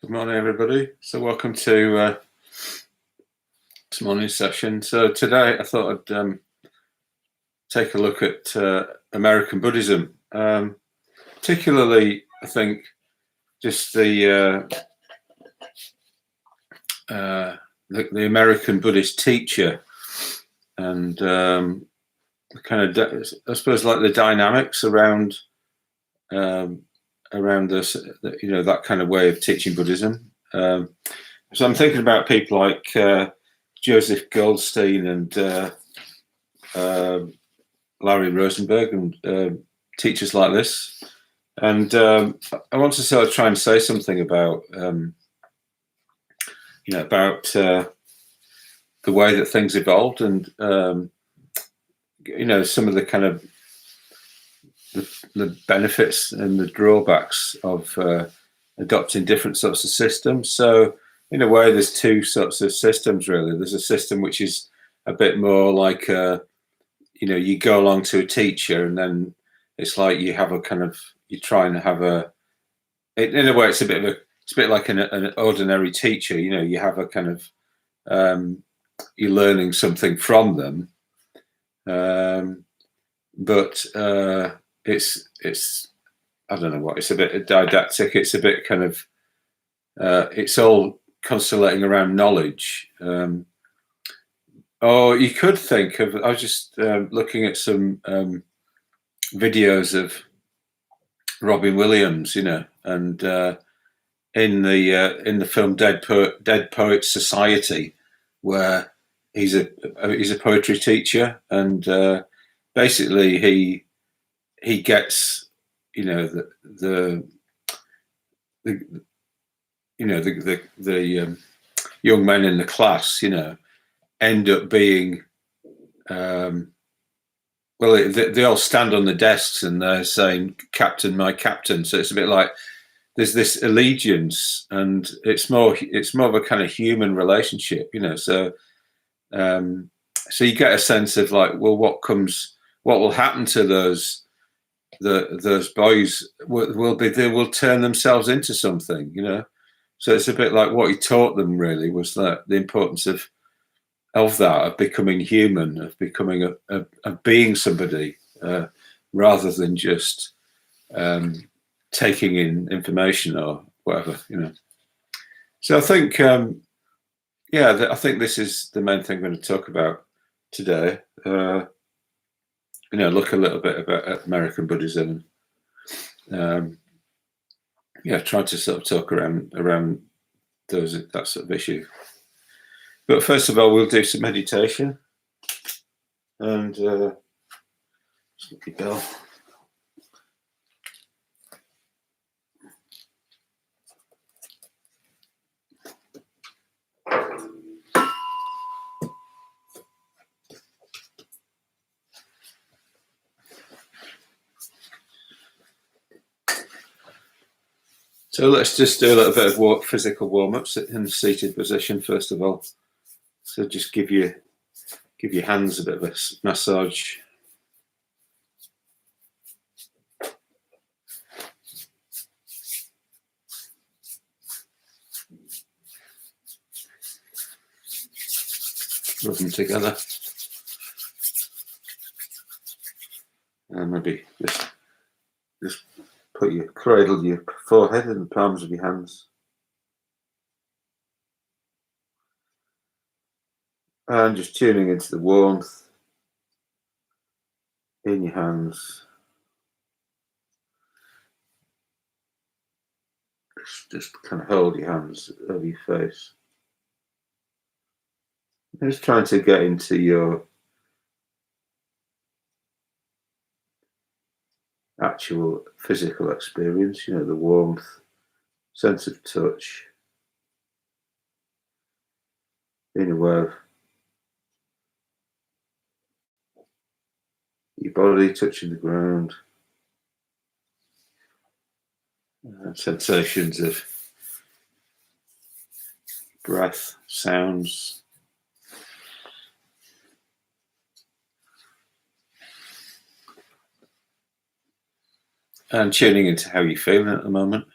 Good morning, everybody. So welcome to this morning's session. So today I thought I'd take a look at American Buddhism, particularly I think just the American Buddhist teacher and kind of I suppose like the dynamics around this, that kind of way of teaching Buddhism. So I'm thinking about people like Joseph Goldstein and Larry Rosenberg and teachers like this. And I want to sort of try and say something about, about the way that things evolved and, some of the kind of the benefits and the drawbacks of adopting different sorts of systems. So in a way, there's two sorts of systems, really. There's a system which is a bit more like, you go along to a teacher and then it's like you have a kind of, you try and have in a way, it's a bit like an ordinary teacher. You have a kind of, you're learning something from them. But it's I don't know what, it's a bit didactic. It's a bit kind of, it's all constellating around knowledge. Or you could think of, I was just looking at some videos of Robin Williams, and in the film Dead Poets Society, where he's a poetry teacher, and basically he gets the young men in the class end up being they all stand on the desks and they're saying, "Captain, my captain." So it's a bit like there's this allegiance, and it's more of a kind of human relationship, so so you get a sense of like, well, what will happen to those boys? They will turn themselves into something, so it's a bit like what he taught them really was that the importance of that, of becoming human, of becoming of being somebody, rather than just taking in information or whatever, So I think, I think this is the main thing I'm going to talk about today. Look a little bit about American Buddhism. Try to sort of talk around that sort of issue. But first of all, we'll do some meditation. And bell. So let's just do a little bit of physical warm-ups in the seated position first of all. So just give your hands a bit of a massage. Rub them together. And maybe just cradle your forehead in the palms of your hands. And just tuning into the warmth in your hands. Just kind of hold your hands over your face. Just trying to get into your actual physical experience, the warmth, sense of touch, being aware of your body touching the ground, sensations of breath, sounds. And tuning into how you're feeling at the moment.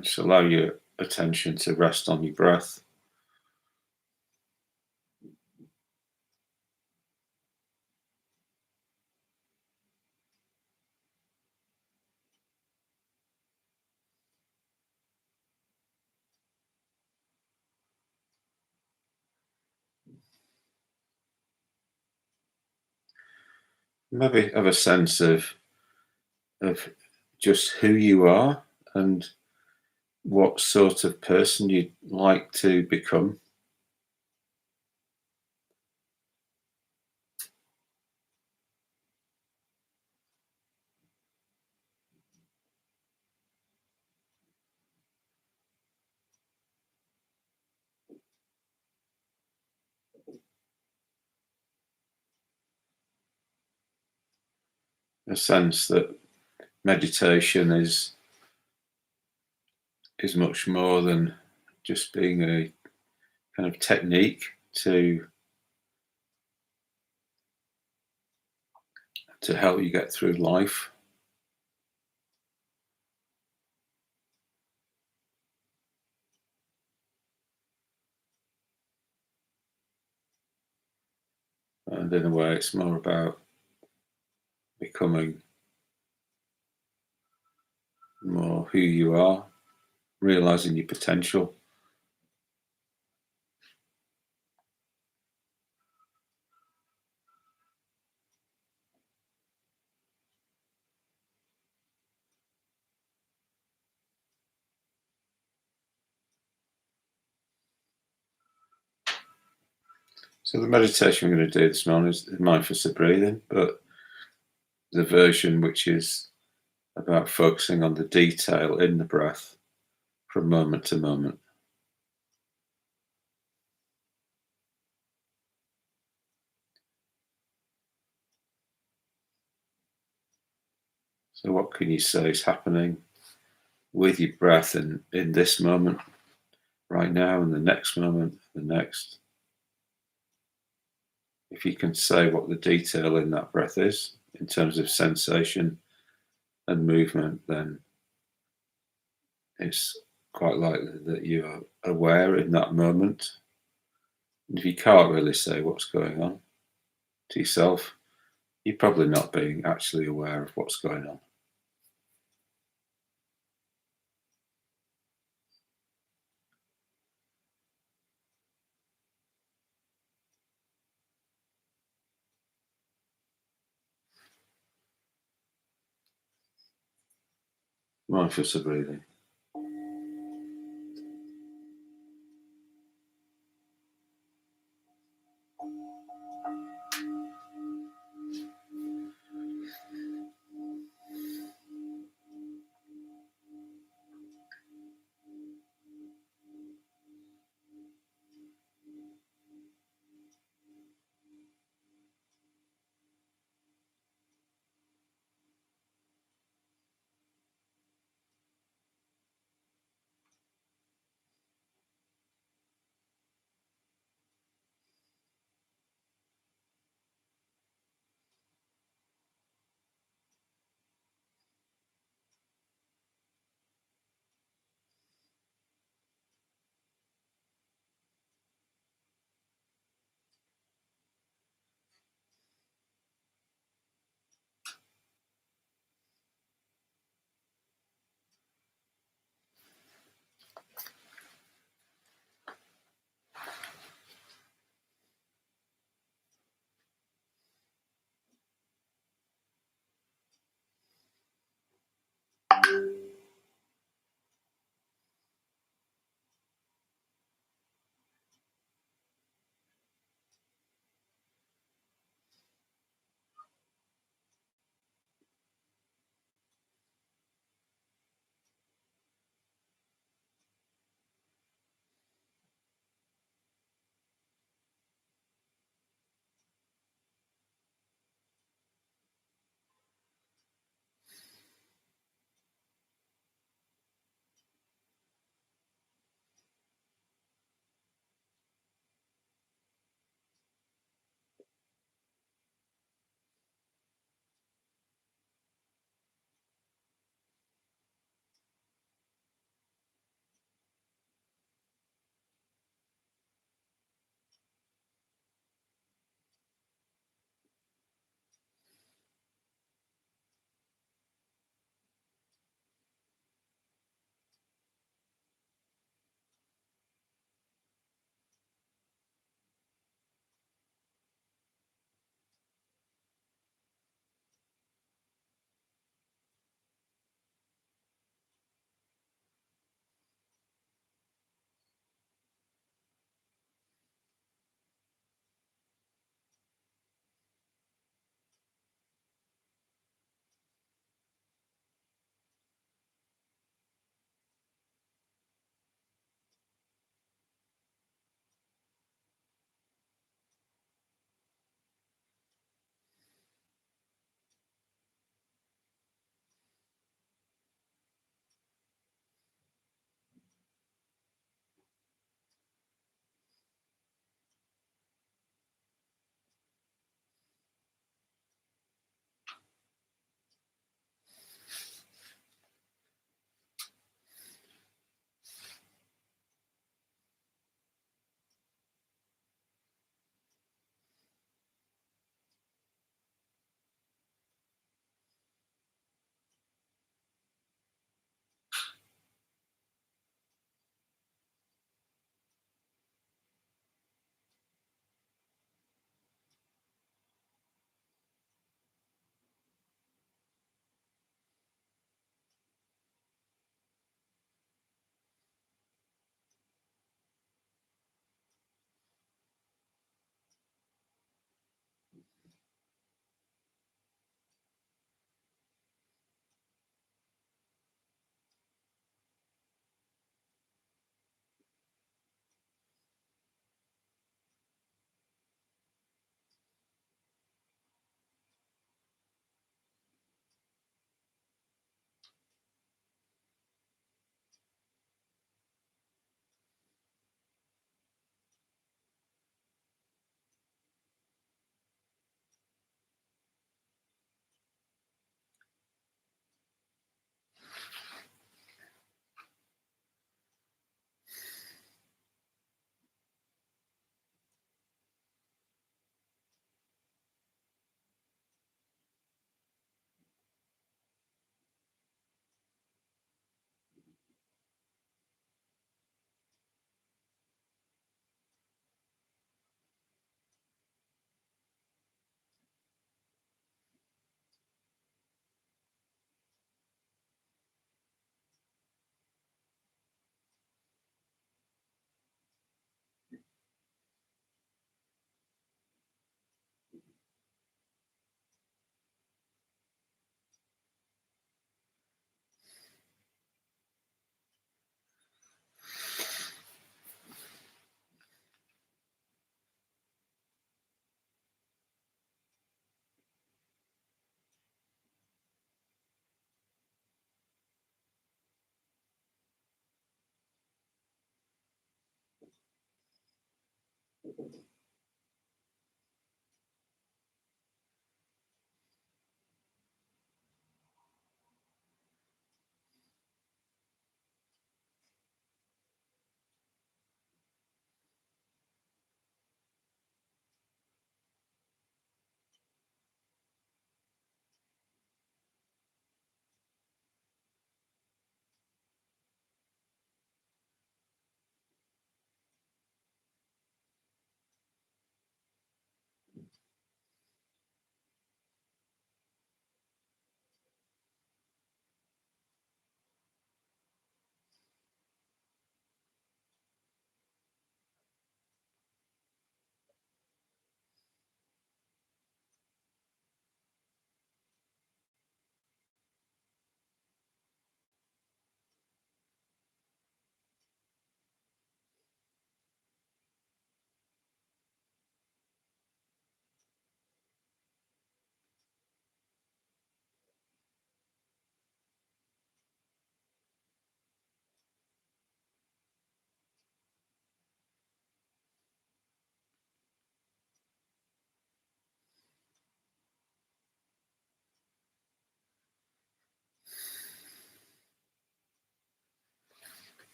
Just allow your attention to rest on your breath. Maybe have a sense of just who you are and what sort of person you'd like to become. A sense that meditation is much more than just being a kind of technique to help you get through life. And in a way, it's more about becoming more who you are, realizing your potential. So the meditation we're going to do this morning is mindfulness of breathing, but the version which is about focusing on the detail in the breath from moment to moment. So what can you say is happening with your breath in this moment, right now, and the next moment, the next? If you can say what the detail in that breath is in terms of sensation and movement, then it's quite likely that you are aware in that moment. And if you can't really say what's going on to yourself, you're probably not being actually aware of what's going on. Mindfulness of breathing.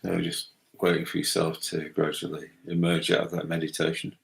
So just waiting for yourself to gradually emerge out of that meditation.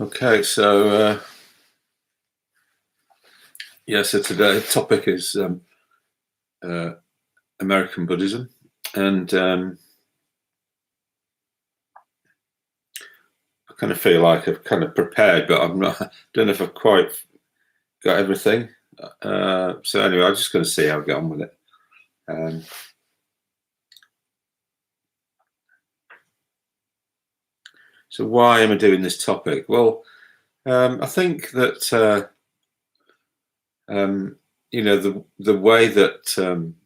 Okay, so so today's topic is American Buddhism, and I kind of feel like I've kind of prepared, but I'm not. I don't know if I've quite got everything. So anyway, I'm just going to see how I get on with it. So why am I doing this topic? Well, I think that the way that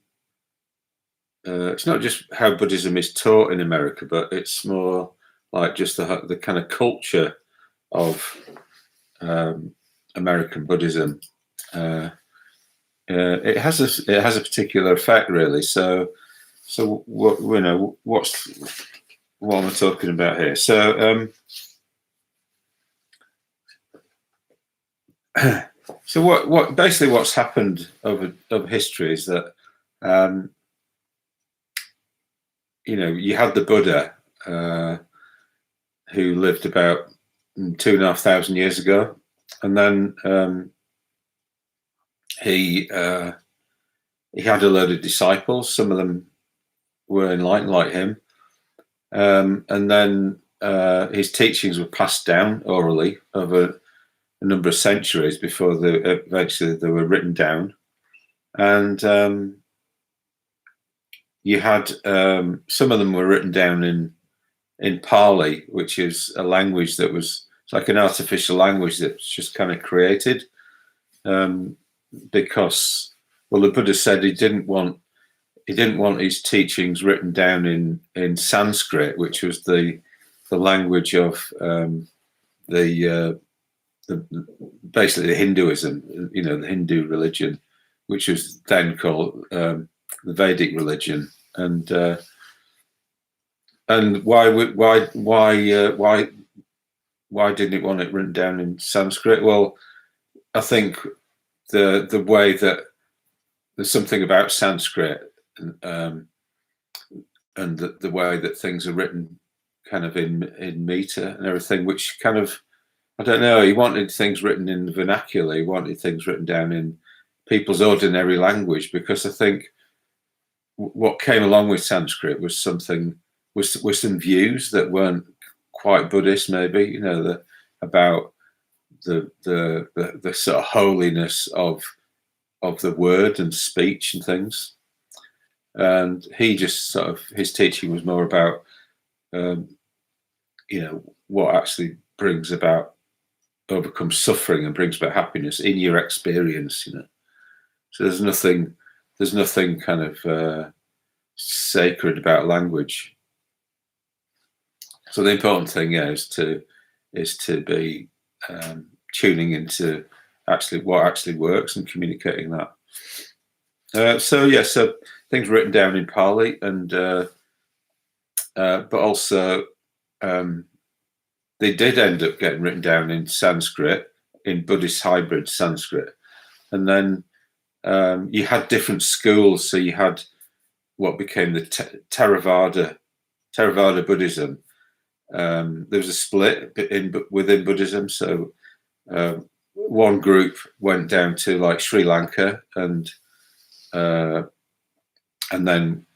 it's not just how Buddhism is taught in America, but it's more like just the kind of culture of American Buddhism. It has a particular effect, really. So So what what am I talking about here? So so what basically what's happened over history is that you had the Buddha who lived about 2,500 years ago, and then he had a load of disciples. Some of them were enlightened like him, and then his teachings were passed down orally over a number of centuries before eventually they were written down. And you had some of them were written down in Pali, which is a language that was like an artificial language that's just kind of created because, well, the Buddha said he didn't want his teachings written down in Sanskrit, which was the language of the basically the Hinduism, the Hindu religion, which was then called the Vedic religion. And why didn't it want it written down in Sanskrit? Well, I think the way that there's something about Sanskrit and the way that things are written kind of in meter and everything, which kind of, I don't know, he wanted things written in the vernacular, he wanted things written down in people's ordinary language, because I think what came along with Sanskrit was some views that weren't quite Buddhist, maybe, about the sort of holiness of the word and speech and things. And he just sort of, his teaching was more about, what actually brings about, overcomes suffering and brings about happiness in your experience, So there's nothing kind of sacred about language. So the important thing, is to be tuning into actually what actually works and communicating that. So things written down in Pali, and but also they did end up getting written down in Sanskrit, in Buddhist hybrid Sanskrit, and then you had different schools. So you had what became the Theravada Buddhism. There was a split within Buddhism. So one group went down to like Sri Lanka, and then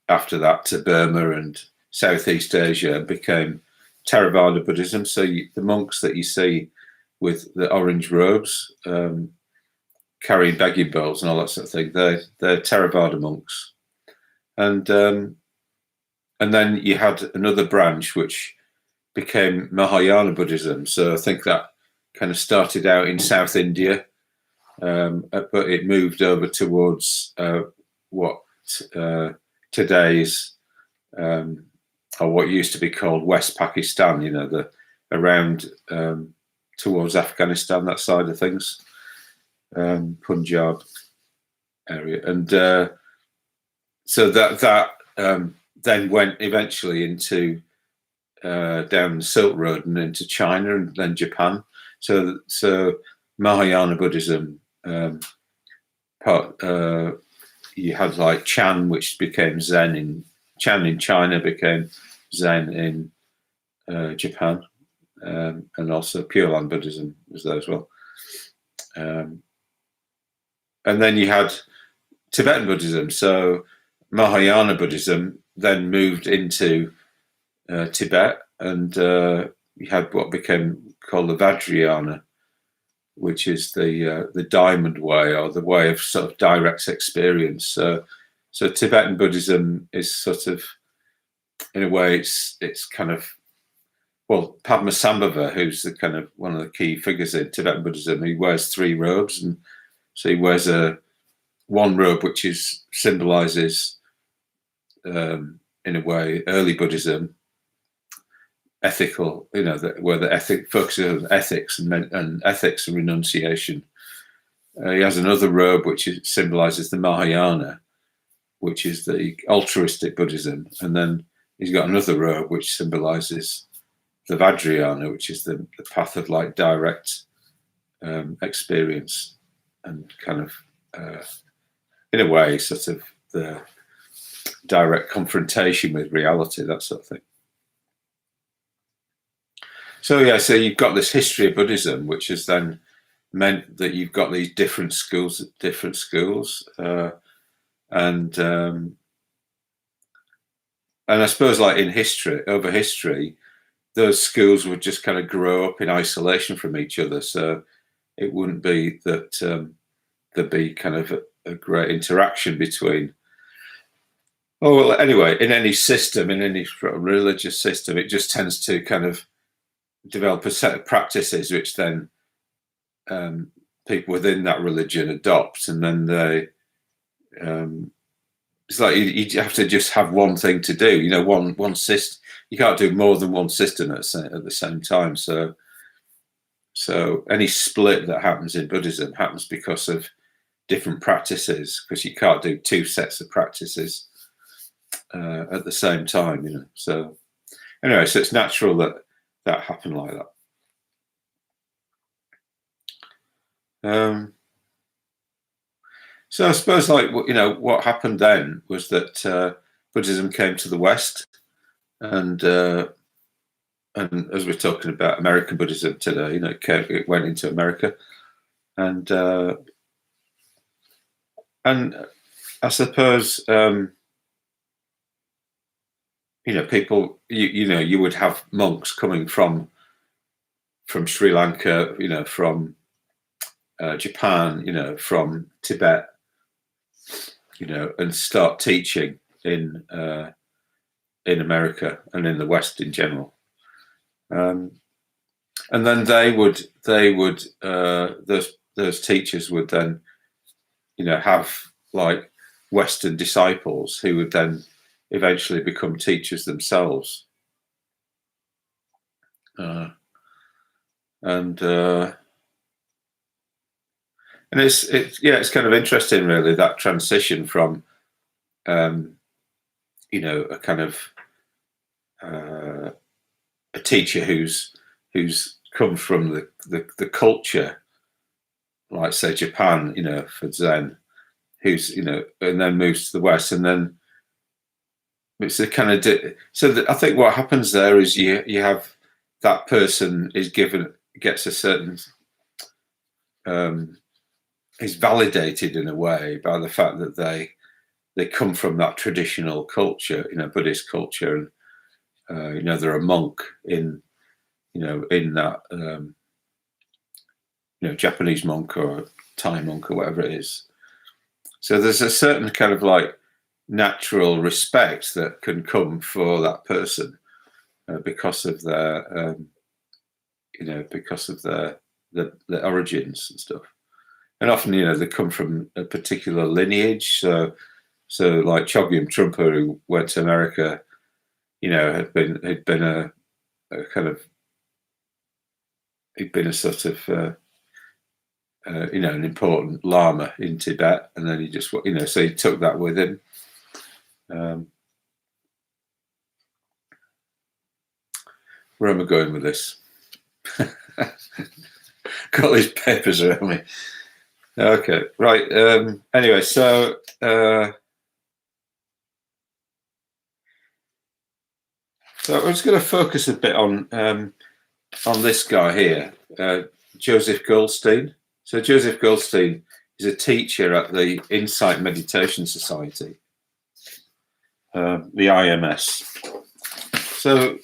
after that to Burma and Southeast Asia, became Theravada Buddhism. So the monks that you see with the orange robes, carrying begging bowls and all that sort of thing, they're Theravada monks. And then you had another branch which became Mahayana Buddhism. So I think that kind of started out in South India, but it moved over towards what today's or what used to be called West Pakistan, around towards Afghanistan, that side of things, Punjab area. And so that then went eventually into down the Silk Road and into China and then Japan. So Mahayana Buddhism, you had like Chan, which became Zen Chan in China became Zen in Japan, and also Pure Land Buddhism was there as well. And then you had Tibetan Buddhism. So Mahayana Buddhism then moved into Tibet, and you had what became called the Vajrayana, which is the diamond way, or the way of sort of direct experience. So Tibetan Buddhism is sort of, in a way, it's kind of, well, Padmasambhava, who's the kind of one of the key figures in Tibetan Buddhism, he wears 3 robes, and so he wears one robe which symbolizes, in a way, early Buddhism, ethical, where the ethic focuses on ethics and ethics and renunciation. He has another robe which symbolizes the Mahayana, which is the altruistic Buddhism, and then he's got another robe which symbolises the Vajrayana, which is the path of like direct experience and kind of, in a way, sort of the direct confrontation with reality, that sort of thing. So yeah, so you've got this history of Buddhism, which has then meant that you've got these different schools, and I suppose, like in history, over history, those schools would just kind of grow up in isolation from each other. So it wouldn't be that there'd be kind of a great interaction between. Oh well, anyway, in any system, in any religious system, it just tends to kind of develop a set of practices which then people within that religion adopt, and then they it's like you have to just have one thing to do, you know, one system. You can't do more than one system at the same time. So any split that happens in Buddhism happens because of different practices, because you can't do two sets of practices at the same time, you know. So anyway, so it's natural that happened like that. So I suppose, like, you know, what happened then was that Buddhism came to the West, and as we're talking about American Buddhism today, you know, it went into America, and I suppose you know, people, you know, you would have monks coming from Sri Lanka, you know, from Japan, you know, from Tibet, you know, and start teaching in America and in the West in general. And then they would those teachers would then, you know, have like Western disciples who would then eventually become teachers themselves. And it's kind of interesting, really, that transition from you know, a kind of a teacher who's come from the culture, like say Japan, you know, for Zen, who's, you know, and then moves to the West, and then it's a kind of I think what happens there is you have that person gets a certain is validated in a way by the fact that they come from that traditional culture, you know, Buddhist culture, and you know, they're a monk in, you know, in that you know, Japanese monk or Thai monk or whatever it is. So there's a certain kind of like natural respect that can come for that person because of their you know, because of their origins and stuff. And often, you know, they come from a particular lineage. So like Chogyam Trungpa, who went to America, you know, had been a kind of, he'd been a sort of you know, an important lama in Tibet, and then he just, you know, so he took that with him. Where am I going with this? Got these papers around me. Okay, right. Anyway, so I'm just going to focus a bit on this guy here, Joseph Goldstein. So Joseph Goldstein is a teacher at the Insight Meditation Society, the IMS. So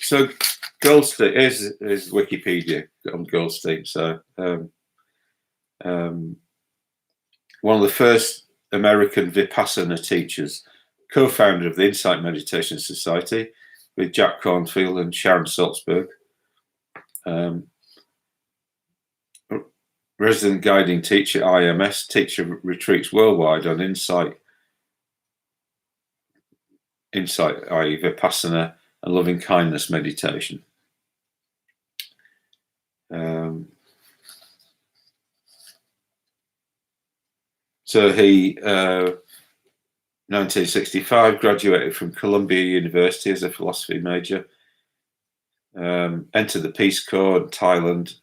Goldstein is Wikipedia on Goldstein. So one of the first American Vipassana teachers, co-founder of the Insight Meditation Society with Jack Cornfield and Sharon Salzberg. Resident guiding teacher, IMS, teacher retreats worldwide on insight, i.e. Vipassana and loving kindness meditation. So he 1965, graduated from Columbia University as a philosophy major. Entered the Peace Corps in Thailand,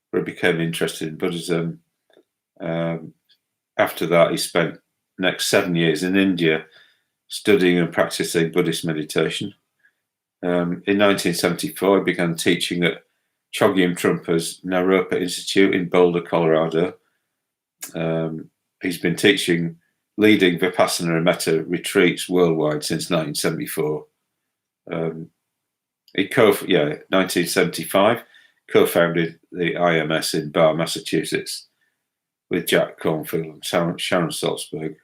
where he became interested in Buddhism. After that, he spent the next 7 years in India studying and practicing Buddhist meditation. In 1974, he began teaching at Chogyam Trumpa's Naropa Institute in Boulder, Colorado. He's been leading Vipassana and Metta retreats worldwide since 1974. 1975, co-founded the IMS in Bar, Massachusetts, with Jack Cornfield and Sharon Salzberg.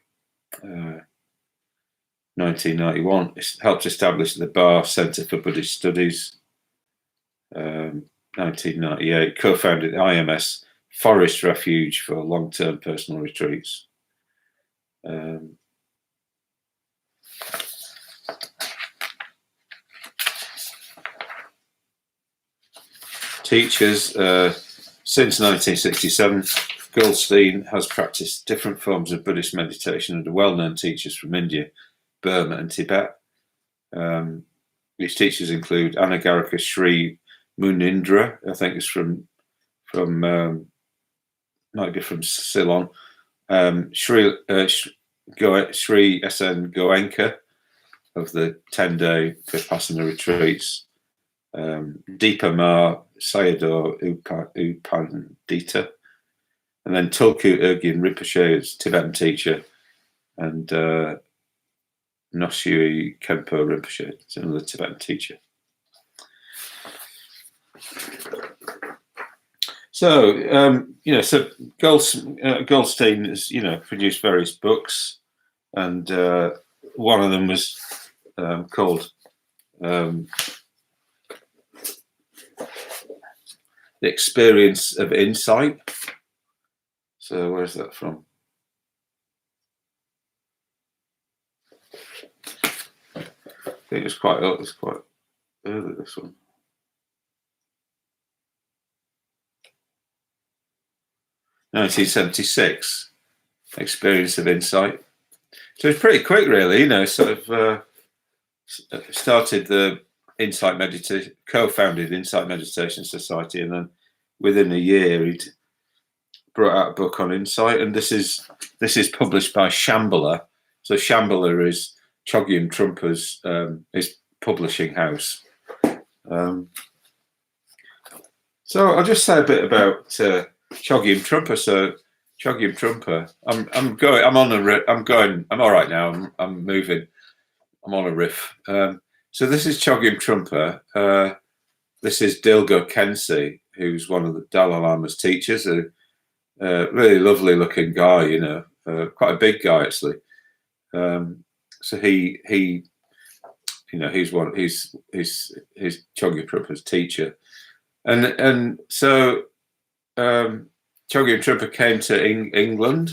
1991, helped establish the Bar Center for Buddhist Studies. 1998, co-founded the IMS Forest Refuge for long-term personal retreats. Teachers, since 1967, Goldstein has practiced different forms of Buddhist meditation under well-known teachers from India, Burma and Tibet. His teachers include Anagarika Sri Munindra, I think it's from might be from Ceylon, Sri S.N. Goenka of the 10-day Vipassana retreats, Deepa Ma Sayadaw Upandita, and then Tulku Urgyen Rinpoche's Tibetan teacher, and Nosui Khenpo Rinpoche, is another Tibetan teacher. So, so Goldstein has, produced various books, and one of them was called The Experience of Insight. So, where's that from? I think it was quite early, this one. (1976), Experience of Insight. So it's pretty quick, really. Sort of started the Insight Meditation, co-founded Insight Meditation Society, and then within a year he'd brought out a book on insight. And this is published by Shambhala. So Shambhala is Chogyam Trumpa's his publishing house. So I'll just say a bit about Chogyam Trungpa. So Chogyam Trungpa, I'm all right now. I'm moving. I'm on a riff. So this is Chogyam Trungpa. This is Dilgo Khyentse, who's one of the Dalai Lama's teachers. A really lovely looking guy, quite a big guy actually. So he's Chogyam Trungpa's teacher, and so Chogyam Trungpa came to England,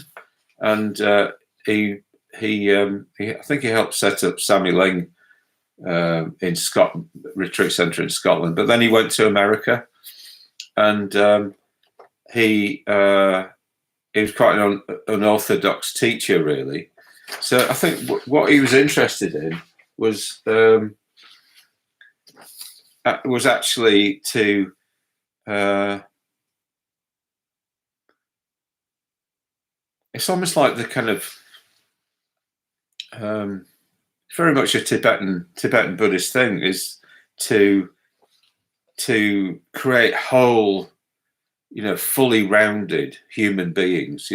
and he I think he helped set up Sammy Ling in Scotland, retreat centre in Scotland. But then he went to America, and he was quite an unorthodox teacher, really. So I think what he was interested in was actually to it's almost like the kind of very much a Tibetan Buddhist thing, is to create whole, fully rounded human beings,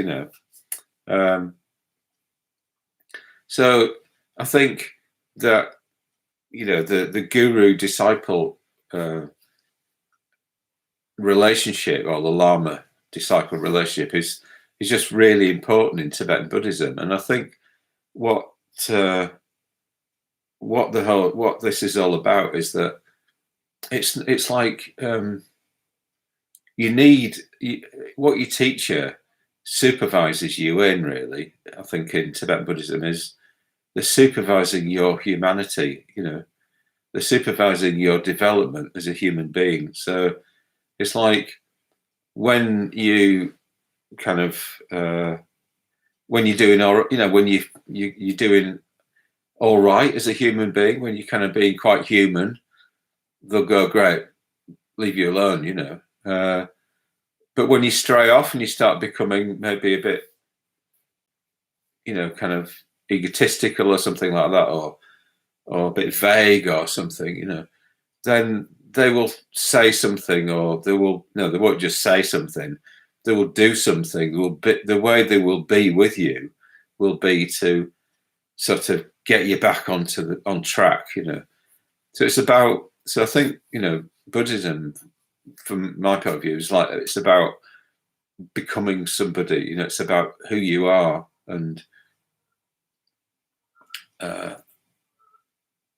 So I think that, the guru disciple relationship, or the Lama disciple relationship, is just really important in Tibetan Buddhism. And I think what this is all about is that it's like what your teacher supervises you in, really. I think in Tibetan Buddhism is they're supervising your humanity, they're supervising your development as a human being. So it's like when you kind of when you're doing, or when you're doing all right as a human being, when you're kind of being quite human, they'll go, great, leave you alone, you know. But when you stray off and you start becoming maybe a bit, you know, kind of egotistical or something like that, or a bit vague or something, you know, then they will say something, or they won't just say something. They will do something. The way they will be with you will be to sort of get you back on track, you know. So it's about. So I think, you know, Buddhism, from my point of view, is like, it's about becoming somebody. You know, it's about who you are, and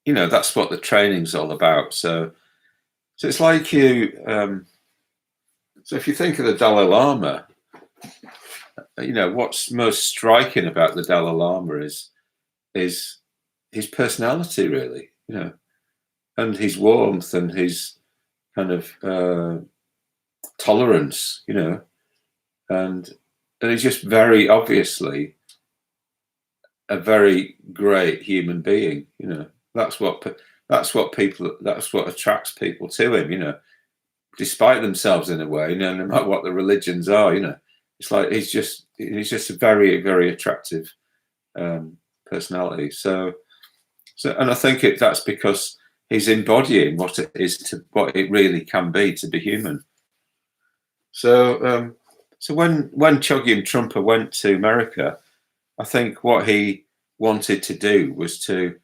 you know, that's what the training's all about. So it's like you. So if you think of the Dalai Lama, you know, what's most striking about the Dalai Lama is his personality, really, you know, and his warmth and his kind of tolerance, you know, and he's just very obviously a very great human being, you know. That's what attracts people to him, you know, despite themselves in a way, you know, no matter what the religions are, you know. It's like he's just a very, very attractive personality. So and I think that's because he's embodying what it really can be to be human. So when Chogyam Trungpa went to America, I think what he wanted to do was to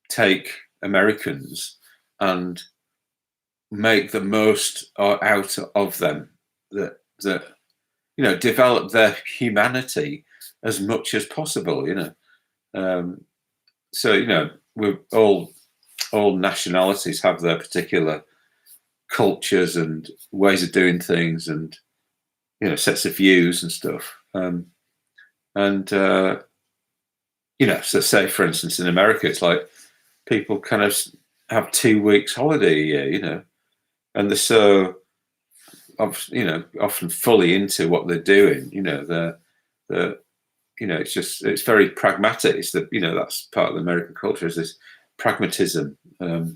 take Americans and make the most out of them, that you know, develop their humanity as much as possible, you know. So, you know, we're all nationalities have their particular cultures and ways of doing things, and, you know, sets of views and stuff. You know, so say, for instance, in America, it's like people kind of have 2 weeks holiday a year, you know, and they're so, you know, often fully into what they're doing, you know. They're you know, it's very pragmatic. It's you know, that's part of the American culture, is this pragmatism. But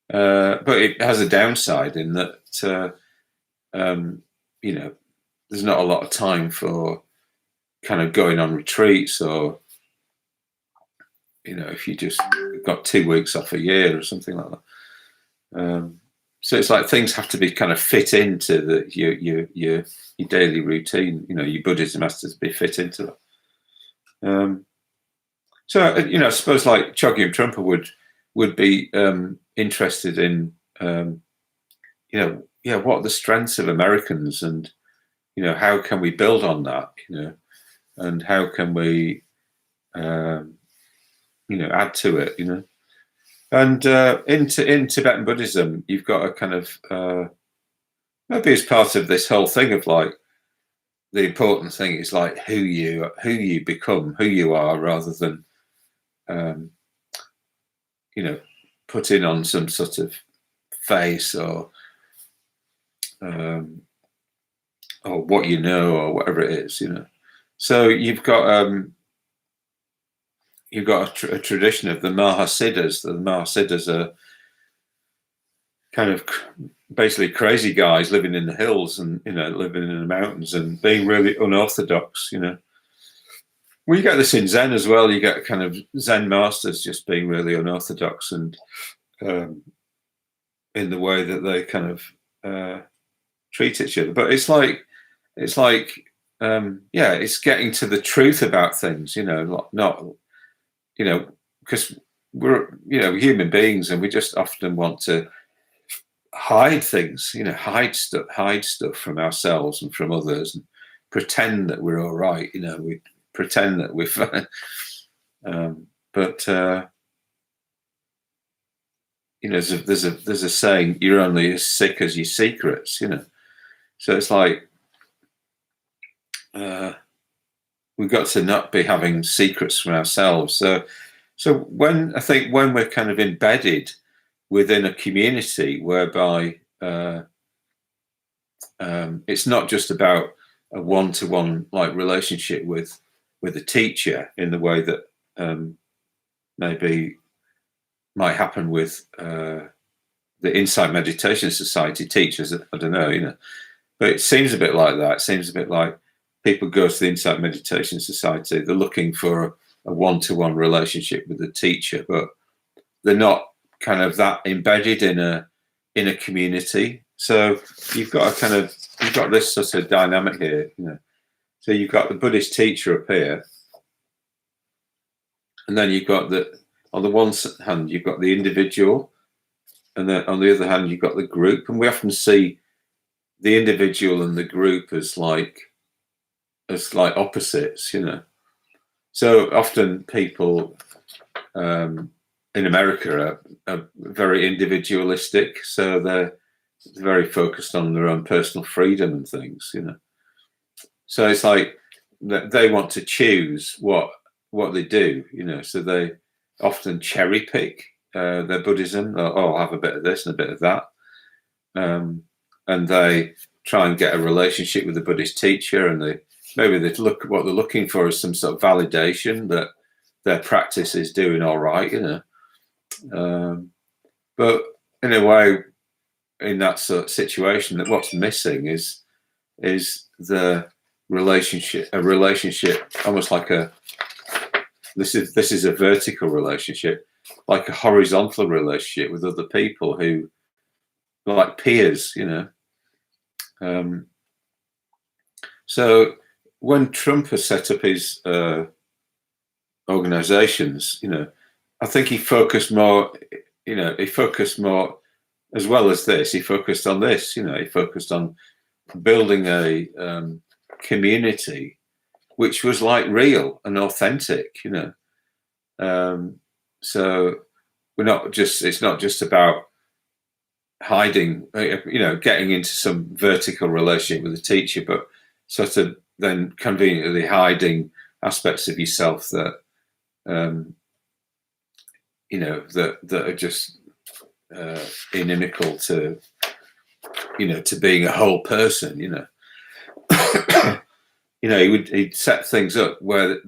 it has a downside in that, you know, there's not a lot of time for kind of going on retreats, or, you know, if you just got 2 weeks off a year or something like that. So it's like things have to be kind of fit into your daily routine. You know, your Buddhism has to be fit into that. So, you know, I suppose like Chogyam Trungpa would be interested in, you know, yeah, what are the strengths of Americans, and, you know, how can we build on that, you know, and how can we, you know, add to it, you know. And in Tibetan Buddhism, you've got a kind of maybe as part of this whole thing of like, the important thing is like who you become, who you are, rather than you know, putting on some sort of face, or what you know, or whatever it is, you know. So you've got a tradition of the Mahasiddhas. The Mahasiddhas are kind of basically crazy guys living in the hills, and, you know, living in the mountains and being really unorthodox, you know. Well, you get this in Zen as well. You get kind of Zen masters just being really unorthodox, and in the way that they kind of treat each other. But it's like yeah, it's getting to the truth about things, you know, not you know, because we're, you know, human beings, and we just often want to hide things, you know, hide stuff from ourselves and from others, and pretend that we're all right, you know. We pretend that we're fine. But you know, there's a saying, you're only as sick as your secrets, you know. So it's like we've got to not be having secrets from ourselves. So when we're kind of embedded within a community whereby it's not just about a one-to-one like relationship with a teacher, in the way that maybe might happen with the Insight Meditation Society teachers. I don't know, but it seems a bit like that. It seems a bit like people go to the Insight Meditation Society, they're looking for a one-to-one relationship with the teacher, but they're not kind of that embedded in a community. So you've got this sort of dynamic here, So you've got the Buddhist teacher up here, and then you've got on the one hand you've got the individual, and then on the other hand you've got the group. And we often see the individual and the group as like opposites, So often people in America are very individualistic, so they're very focused on their own personal freedom and things, So it's like they want to choose what they do, So they often cherry pick their Buddhism. I'll have a bit of this and a bit of that, and they try and get a relationship with the Buddhist teacher, and maybe they look what they're looking for is some sort of validation that their practice is doing all right, But in a way, in that sort of situation, that what's missing is the relationship, a relationship almost like this is a vertical relationship, like a horizontal relationship with other people who, like peers, So when Trungpa set up his organizations, I think he focused more, as well as this, he focused on this, he focused on building a community which was like real and authentic, So it's not just about hiding, getting into some vertical relationship with the teacher, but sort of then conveniently hiding aspects of yourself that, that are just inimical to, to being a whole person, he'd set things up where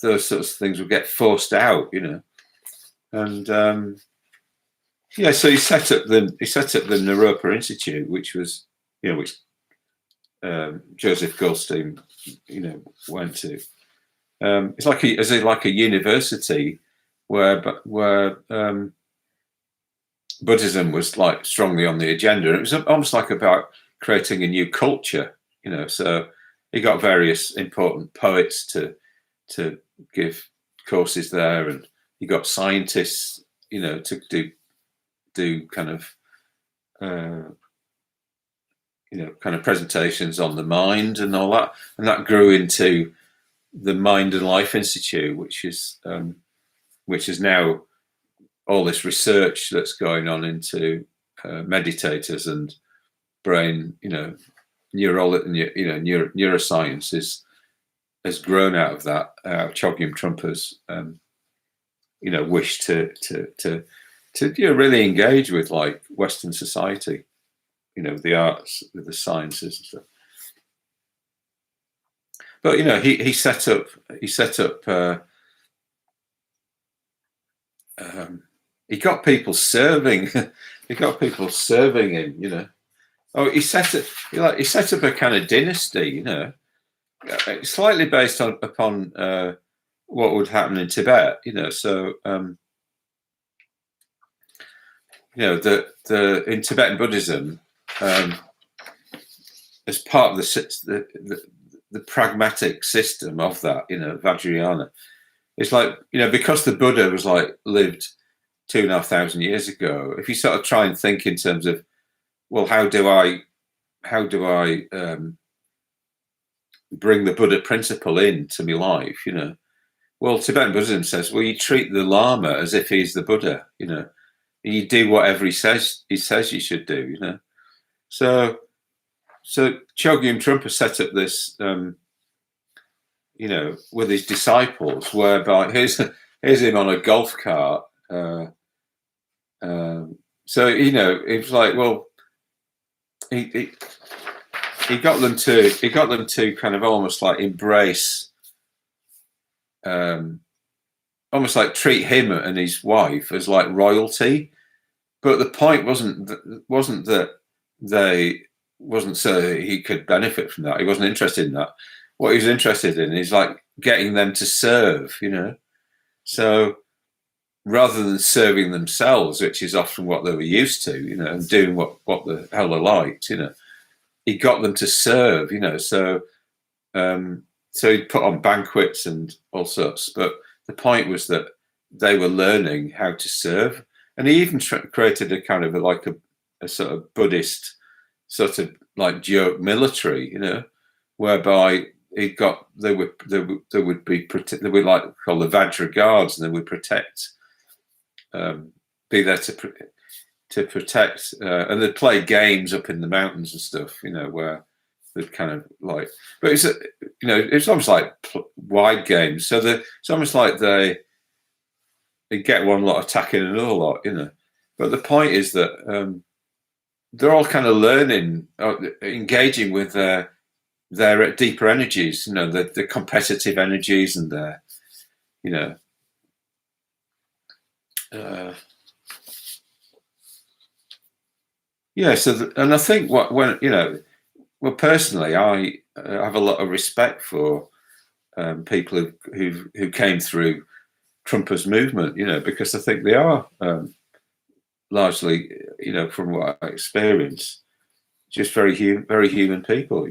those sorts of things would get forced out, and so he set up the Naropa Institute, which was, which Joseph Goldstein, went to. It's like a university where Buddhism was like strongly on the agenda. And it was almost like about creating a new culture, So he got various important poets to give courses there, and he got scientists, to do kind of presentations on the mind and all that, and that grew into the Mind and Life Institute, which is now all this research that's going on into meditators and brain, neuroscience has grown out of that. Chogyam Trumpa's, wish to really engage with like Western society, the arts, with the sciences and stuff. But he set up he got people serving him, he set up a kind of dynasty, slightly based upon what would happen in Tibet, so in Tibetan Buddhism, as part of the pragmatic system of that, Vajrayana, it's like, because the Buddha was like lived 2,500 years ago. If you sort of try and think in terms of, well, how do I bring the Buddha principle into my life, Well, Tibetan Buddhism says, well, you treat the Lama as if he's the Buddha, You do whatever he says you should do, So Chogyam Trungpa set up this, with his disciples, whereby here's him on a golf cart. So it was like, well, he got them to kind of almost like embrace almost like treat him and his wife as like royalty. But the point wasn't that they wasn't so he could benefit from that. He wasn't interested in that. What he was interested in is like getting them to serve, So rather than serving themselves, which is often what they were used to, and doing what the hell they liked, he got them to serve, So he put on banquets and all sorts. But the point was that they were learning how to serve. And he even created a kind of a sort of Buddhist sort of like joke military, whereby they would be like called the Vajra guards, and they would protect, be there to protect, and they'd play games up in the mountains and stuff, where they'd kind of like, but it's almost like wide games. So it's almost like they get one lot attacking another lot, But the point is that they're all kind of learning, engaging with their deeper energies, the competitive energies and their, yeah. So, and I think well, personally, I have a lot of respect for people who came through Trumpa's movement, because I think they are largely, from what I experience, just very human people,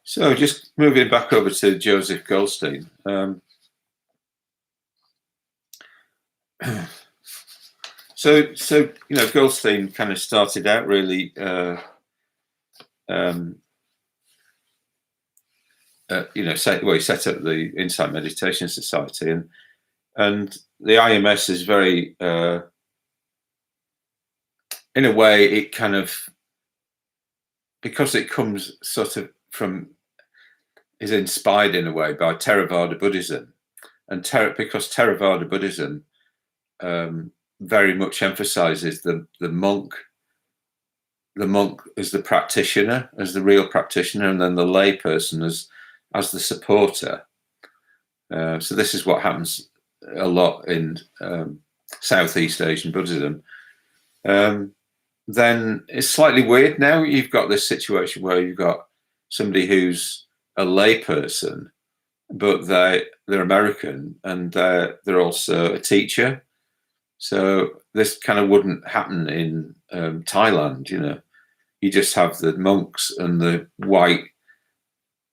So just moving back over to Joseph Goldstein. So Goldstein kind of started out really he set up the Insight Meditation Society, and the IMS is very in a way, it kind of, because it comes sort of is inspired in a way by Theravada Buddhism, and because Theravada Buddhism very much emphasizes the monk as the practitioner, as the real practitioner, and then the lay person as the supporter. So this is what happens a lot in Southeast Asian Buddhism. Then it's slightly weird now. You've got this situation where you've got somebody who's a lay person, but they're American, and they're also a teacher. So this kind of wouldn't happen in Thailand. You just have the monks and the white,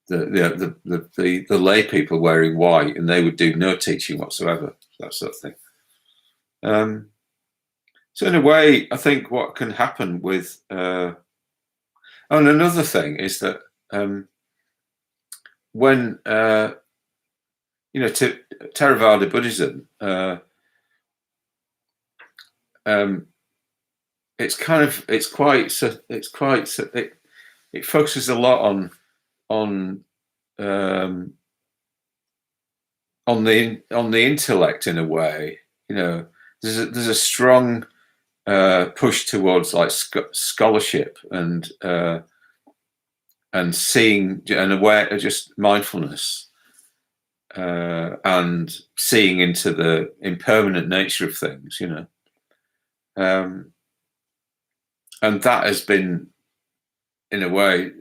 the lay people wearing white, and they would do no teaching whatsoever, that sort of thing. So in a way, I think what can happen with and another thing is that when Theravada Buddhism, it focuses a lot on the intellect in a way. There's a strong push towards like scholarship and seeing and aware, just mindfulness, and seeing into the impermanent nature of things, and that has been, in a way,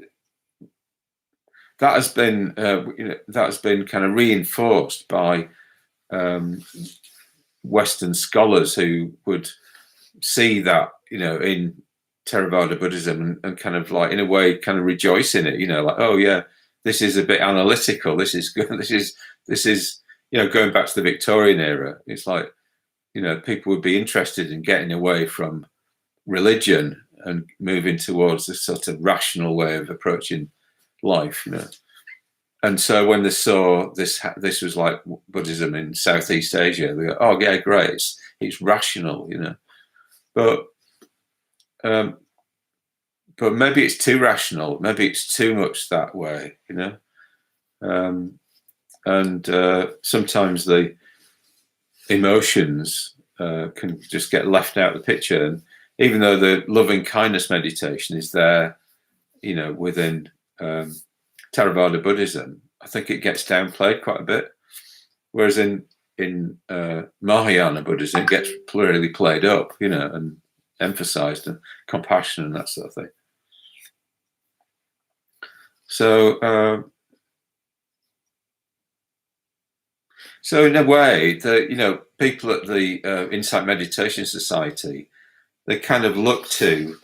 that has been kind of reinforced by Western scholars who would see that, in Theravada Buddhism and kind of like, in a way, kind of rejoice in it, like, oh yeah, this is a bit analytical. This is good. This is going back to the Victorian era. It's like, people would be interested in getting away from religion and moving towards this sort of rational way of approaching life, And so when they saw this was like Buddhism in Southeast Asia, they go, oh yeah, great, it's rational, But but maybe it's too rational. Maybe it's too much that way, you know. And sometimes the emotions can just get left out of the picture. And even though the loving kindness meditation is there, you know, within Theravada Buddhism, I think it gets downplayed quite a bit. Whereas in Mahayana Buddhism, it gets really played up, you know, and emphasized, and compassion and that sort of thing. So, so in a way, you know, people at the Insight Meditation Society, they kind of look to,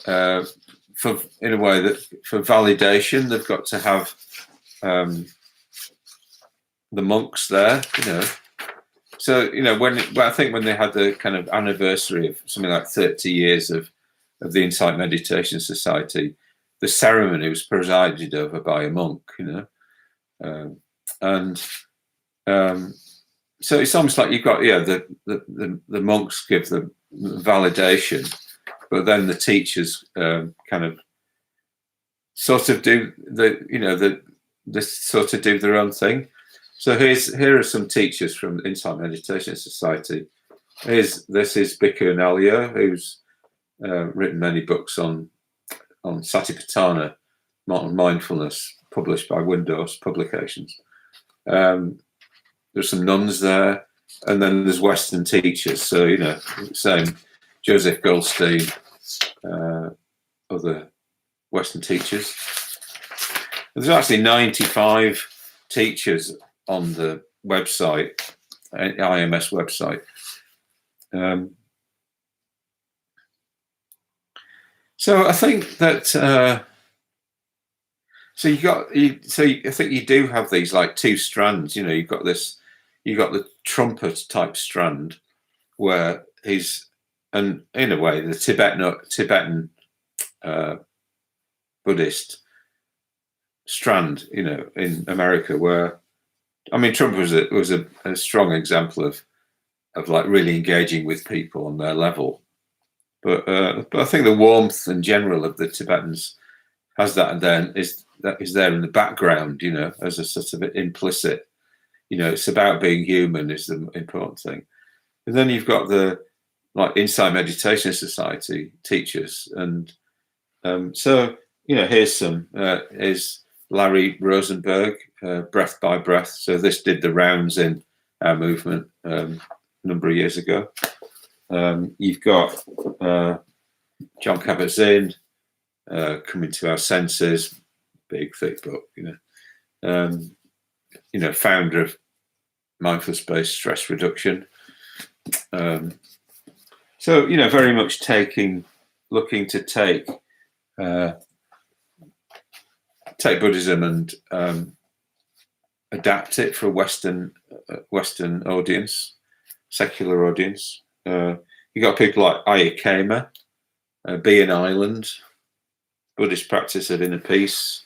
for in a way that for validation, they've got to have the monks there, you know. So, you know, I think when they had the kind of anniversary of something like 30 years of the Insight Meditation Society, the ceremony was presided over by a monk, you know. So it's almost like you've got, the monks give the validation, but then the teachers kind of sort of do sort of do their own thing. So here are some teachers from the Insight Meditation Society. This is Bhikkhu Nalya, who's written many books on Satipatthana, mindfulness, published by Windows Publications. There's some nuns there, and then there's Western teachers. So, you know, same Joseph Goldstein, other Western teachers. There's actually 95 teachers on the website, IMS website. So I think that I think you do have these like two strands. You know, you've got the Trungpa type strand where and in a way the Tibetan Buddhist strand, you know, in America, where I mean Trungpa was a strong example of like really engaging with people on their level, but I think the warmth in general of the Tibetans has that, and then is there in the background, you know, as a sort of implicit, you know, it's about being human is the important thing. And then you've got the like Insight Meditation Society teachers, and so, you know, here's some is Larry Rosenberg, Breath by Breath. So this did the rounds in our movement a number of years ago. You've got John Kabat-Zinn, Coming to Our Senses, big thick book, you know, founder of mindfulness-based stress reduction. So, you know, very much looking to take Buddhism and adapt it for a Western audience, secular audience. You got people like Ayakema, Be an Island, Buddhist practice of inner peace.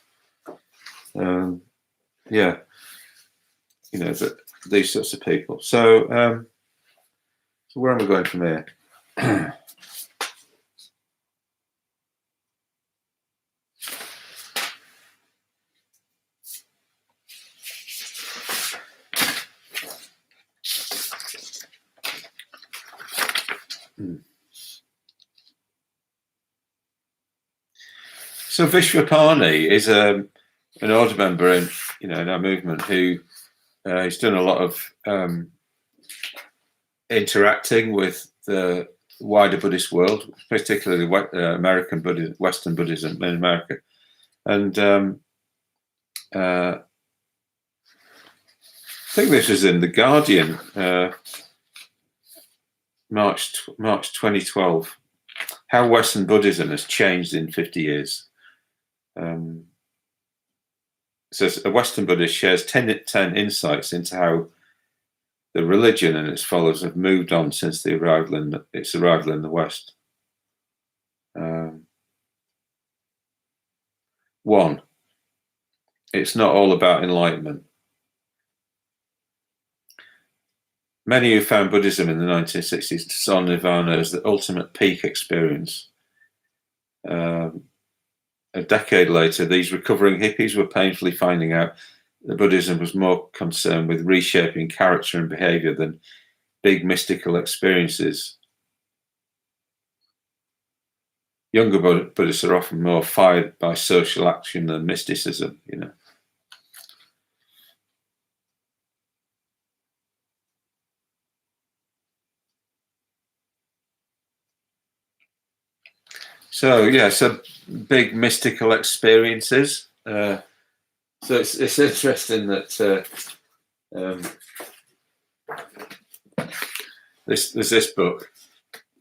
Yeah, you know, these sorts of people. So, so where am I going from here? So Vishwapani is an order member in our movement who he's done a lot of interacting with the wider Buddhist world, particularly American Buddhism, Western Buddhism in America, and I think this was in The Guardian, March 2012. How Western Buddhism has changed in 50 years. So a Western Buddhist shares 10 insights into how the religion and its followers have moved on since its arrival in the West. One, it's not all about enlightenment. Many who found Buddhism in the 1960s saw Nirvana as the ultimate peak experience. a decade later, these recovering hippies were painfully finding out that Buddhism was more concerned with reshaping character and behavior than big mystical experiences. Younger Buddhists are often more fired by social action than mysticism, you know. So yeah, so big mystical experiences. So it's interesting that there's this book,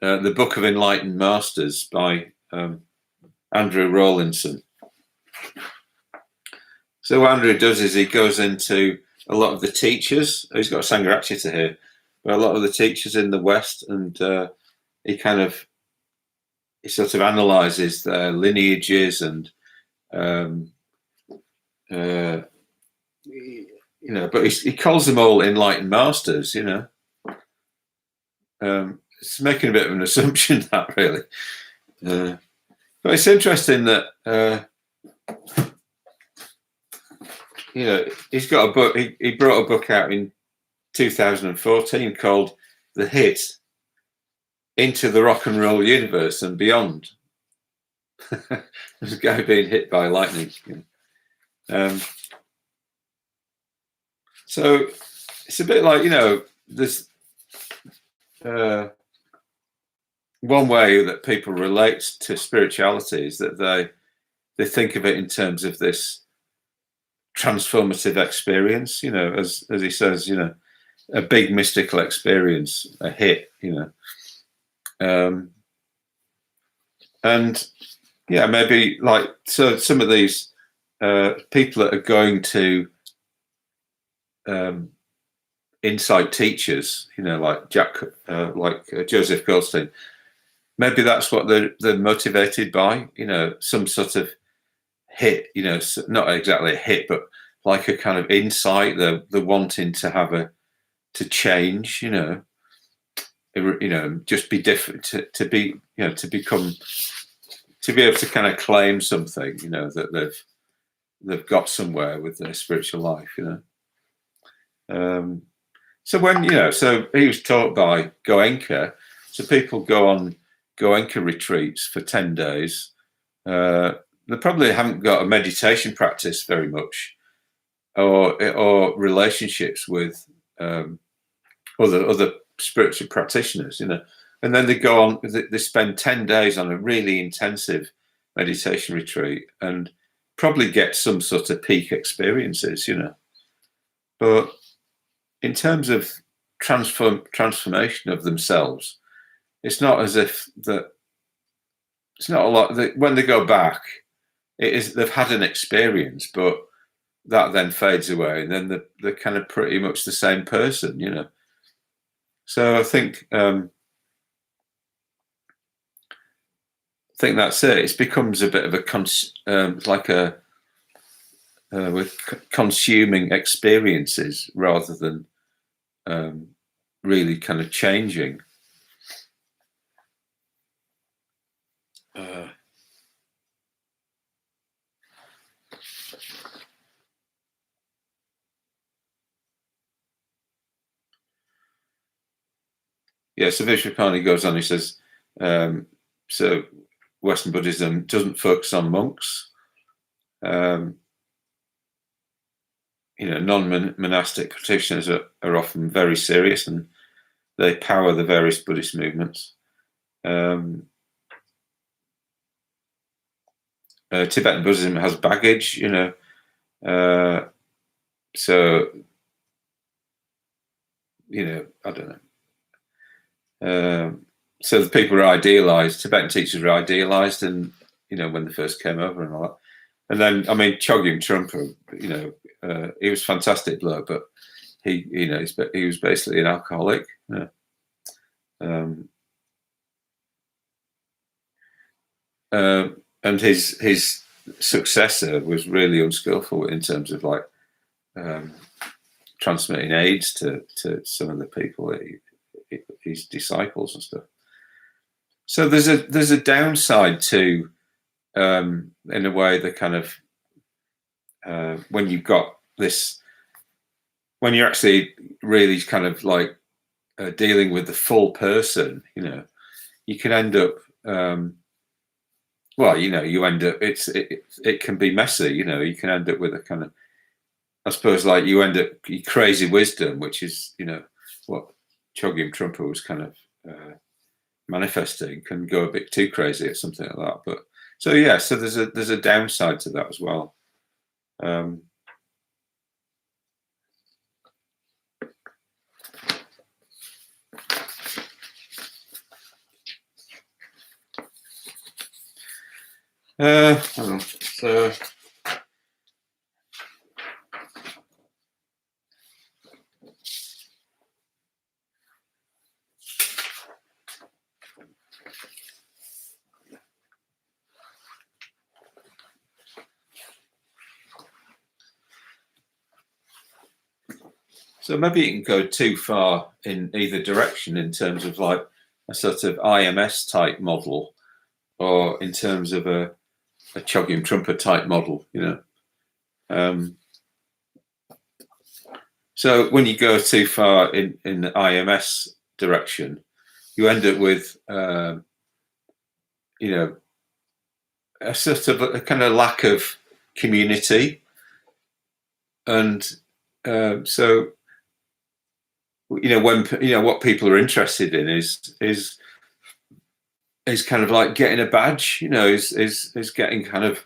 The Book of Enlightened Masters by Andrew Rawlinson. So what Andrew does is he goes into a lot of the teachers. He's got a Sangharakshita here, but a lot of the teachers in the West, and he sort of analyzes their lineages and you know, but he calls them all enlightened masters, you know. It's making a bit of an assumption, that really. But it's interesting that, you know, he's got a book, he brought a book out in 2014 called The Hit, Into the Rock and Roll Universe and Beyond. There's a guy being hit by lightning. You know. So it's a bit like, you know, there's one way that people relate to spirituality is that they think of it in terms of this transformative experience, you know, as he says, you know, a big mystical experience, a hit, you know. And yeah, maybe like, so some of these people that are going to insight teachers, you know, like Joseph Goldstein, maybe that's what they're motivated by, you know, some sort of hit, you know, not exactly a hit, but like a kind of insight, they're wanting to have to change, you know, just be different, to be, you know, to become, to be able to kind of claim something, you know, that they've got somewhere with their spiritual life, you know. So when, you know, so he was taught by Goenka, so people go on Goenka retreats for 10 days. They probably haven't got a meditation practice very much, or relationships with other spiritual practitioners, you know. And then they go on, they spend 10 days on a really intensive meditation retreat and probably get some sort of peak experiences, you know. But in terms of transformation of themselves, it's not as if that, it's not a lot that when they go back, it is, they've had an experience, but that then fades away, and then they're kind of pretty much the same person, you know. So I think that's it. It becomes a bit of a like a with consuming experiences rather than really kind of changing. Yeah, so Vishwapani goes on, he says, so Western Buddhism doesn't focus on monks. You know, non-monastic practitioners are often very serious, and they power the various Buddhist movements. Tibetan Buddhism has baggage, you know, so, you know, I don't know. So the people are idealized, Tibetan teachers were idealized, and, you know, when they first came over and all that. And then, I mean, Chogyam Trungpa, you know, he was a fantastic bloke, but he, you know, he was basically an alcoholic. You know. And his successor was really unskillful in terms of like transmitting AIDS to some of the people, his disciples and stuff. So there's a downside to in a way, the kind of when you've got this, when you're actually really kind of like dealing with the full person, you can end up. Well, you end up. It can be messy. You can end up with a kind of, I suppose, like you end up crazy wisdom, which is what Chogyam Trungpa was kind of manifesting, can go a bit too crazy or something like that. But so there's a downside to that as well. So maybe you can go too far in either direction in terms of like a sort of IMS type model, or in terms of a Chogyam Trungpa type model, So when you go too far in the IMS direction, you end up with, a sort of a kind of lack of community, and so when what people are interested in is kind of like getting a badge, is getting kind of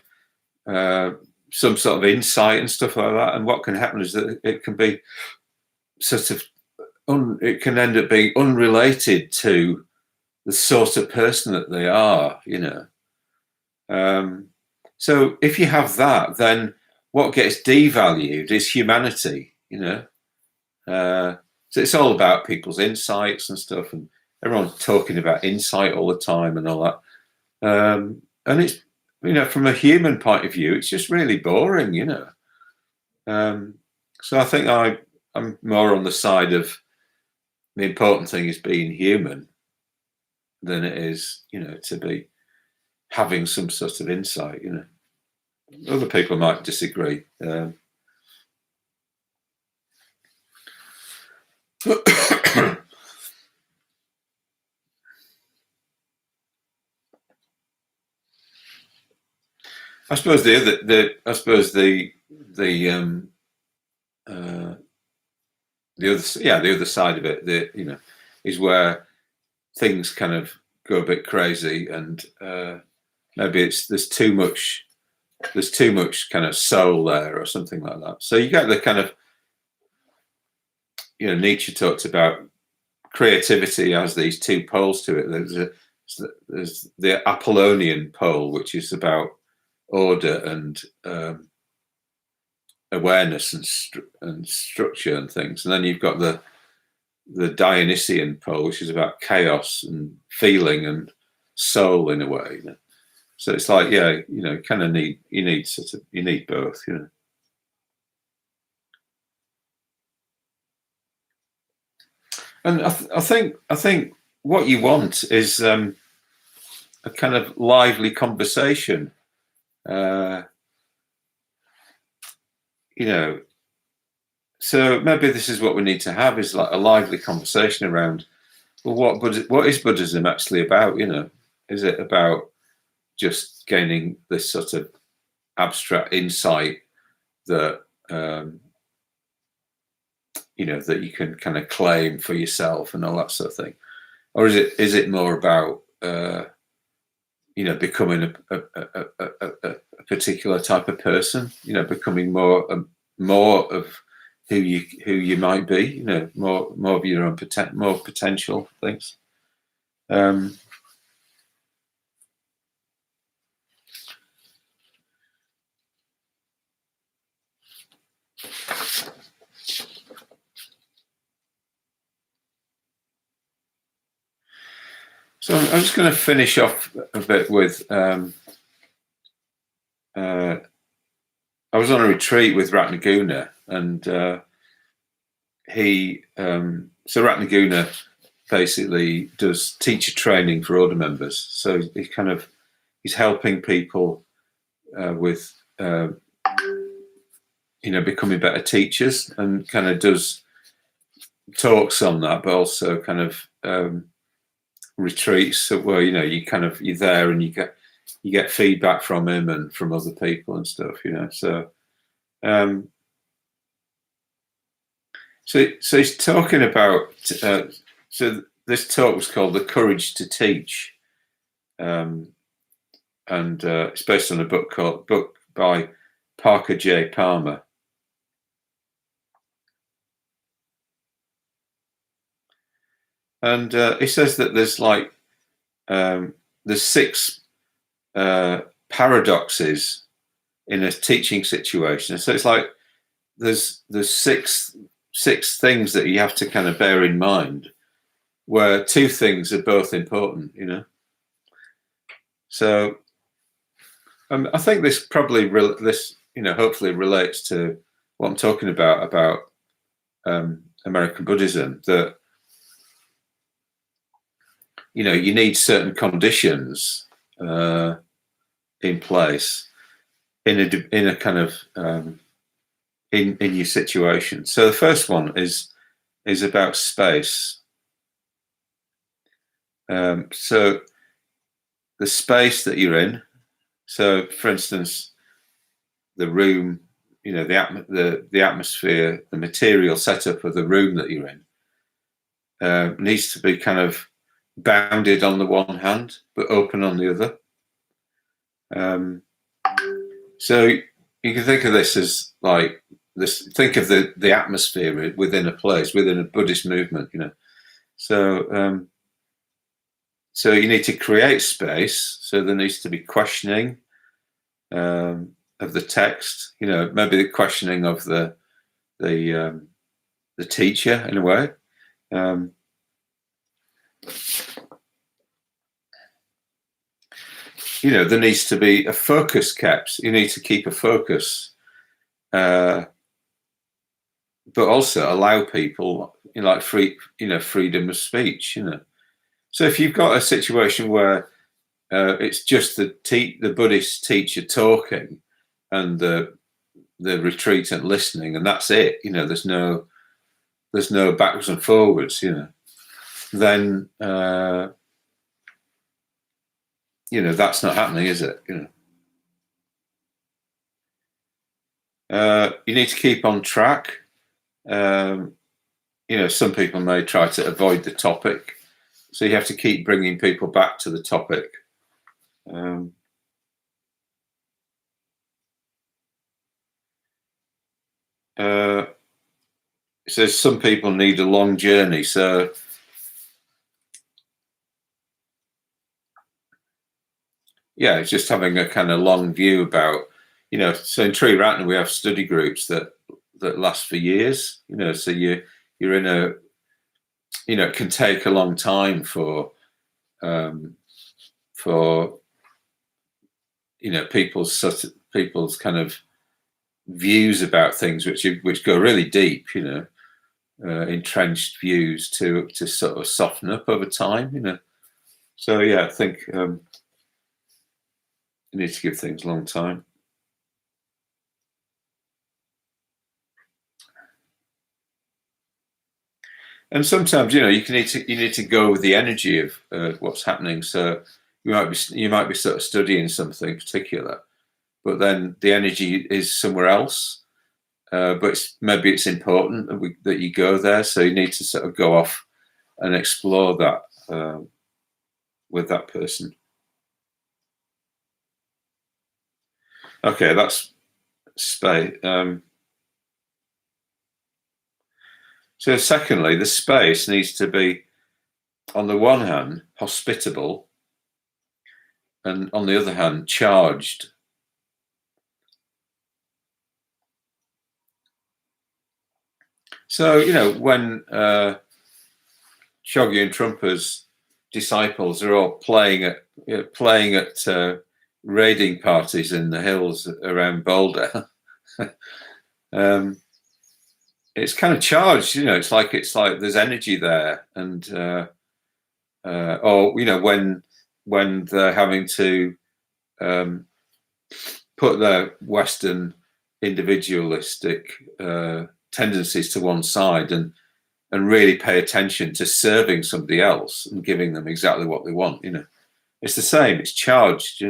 some sort of insight and stuff like that. And what can happen is that it can be sort of it can end up being unrelated to the sort of person that they are, So if you have that, then what gets devalued is humanity, So it's all about people's insights and stuff, and everyone's talking about insight all the time and all that. And it's, from a human point of view, it's just really boring, So I think I'm more on the side of the important thing is being human than it is, to be having some sort of insight, Other people might disagree. I suppose the other side of it, is where things kind of go a bit crazy, and maybe there's too much kind of soul there or something like that. So you get the kind of, Nietzsche talks about creativity as these two poles to it. There's the Apollonian pole, which is about order and awareness and structure and things, and then you've got the Dionysian pole, which is about chaos and feeling and soul in a way. So it's like, kind of you need both, And I think what you want is a kind of lively conversation. So maybe this is what we need to have, is like a lively conversation around, well, what is Buddhism actually about? Is it about just gaining this sort of abstract insight that that you can kind of claim for yourself and all that sort of thing, or is it more about becoming a particular type of person, becoming more of who you might be, more of your own more potential things. So I'm just going to finish off a bit with. I was on a retreat with Ratnaguna, and so Ratnaguna basically does teacher training for order members. So he kind of he's helping people with becoming better teachers, and kind of does talks on that, but also kind of retreats where you're there and you get feedback from him and from other people and stuff. So he's talking about. So this talk was called "The Courage to Teach," and it's based on a book by Parker J. Palmer. And he says that there's 6 paradoxes in a teaching situation. So it's like there's six things that you have to kind of bear in mind, where 2 things are both important. So I think this probably hopefully relates to what I'm talking about American Buddhism, that you need certain conditions in place in a kind of in your situation. So the first one is about space. So the space that you're in. So, for instance, the room, the atmosphere, the material setup of the room that you're in needs to be kind of bounded on the one hand, but open on the other. So you can think of this as like this. Think of the atmosphere within a place, within a Buddhist movement. So so you need to create space. So there needs to be questioning of the text. Maybe the questioning of the teacher in a way. There needs to be a focus kept. You need to keep a focus, but also allow people, freedom of speech. So if you've got a situation where it's just the Buddhist teacher talking and the retreatant listening, and that's it. There's no backwards and forwards. Then. That's not happening, is it? You need to keep on track. Some people may try to avoid the topic, so you have to keep bringing people back to the topic. It says some people need a long journey, so it's just having a kind of long view about, so in Triratna we have study groups that last for years, so you're in a, it can take a long time for people's kind of views about things which go really deep, entrenched views to sort of soften up over time, So I think you need to give things a long time. And sometimes, you need to go with the energy of what's happening. So you might be sort of studying something particular, but then the energy is somewhere else. But maybe it's important that you go there. So you need to sort of go off and explore that with that person. Okay, that's space. So secondly, the space needs to be, on the one hand, hospitable, and on the other hand, charged. So, when Chogyam Trumpa's disciples are all playing at raiding parties in the hills around Boulder, it's kind of charged. It's like there's energy there, and or when they're having to put their Western individualistic tendencies to one side and really pay attention to serving somebody else and giving them exactly what they want. It's the same. It's charged.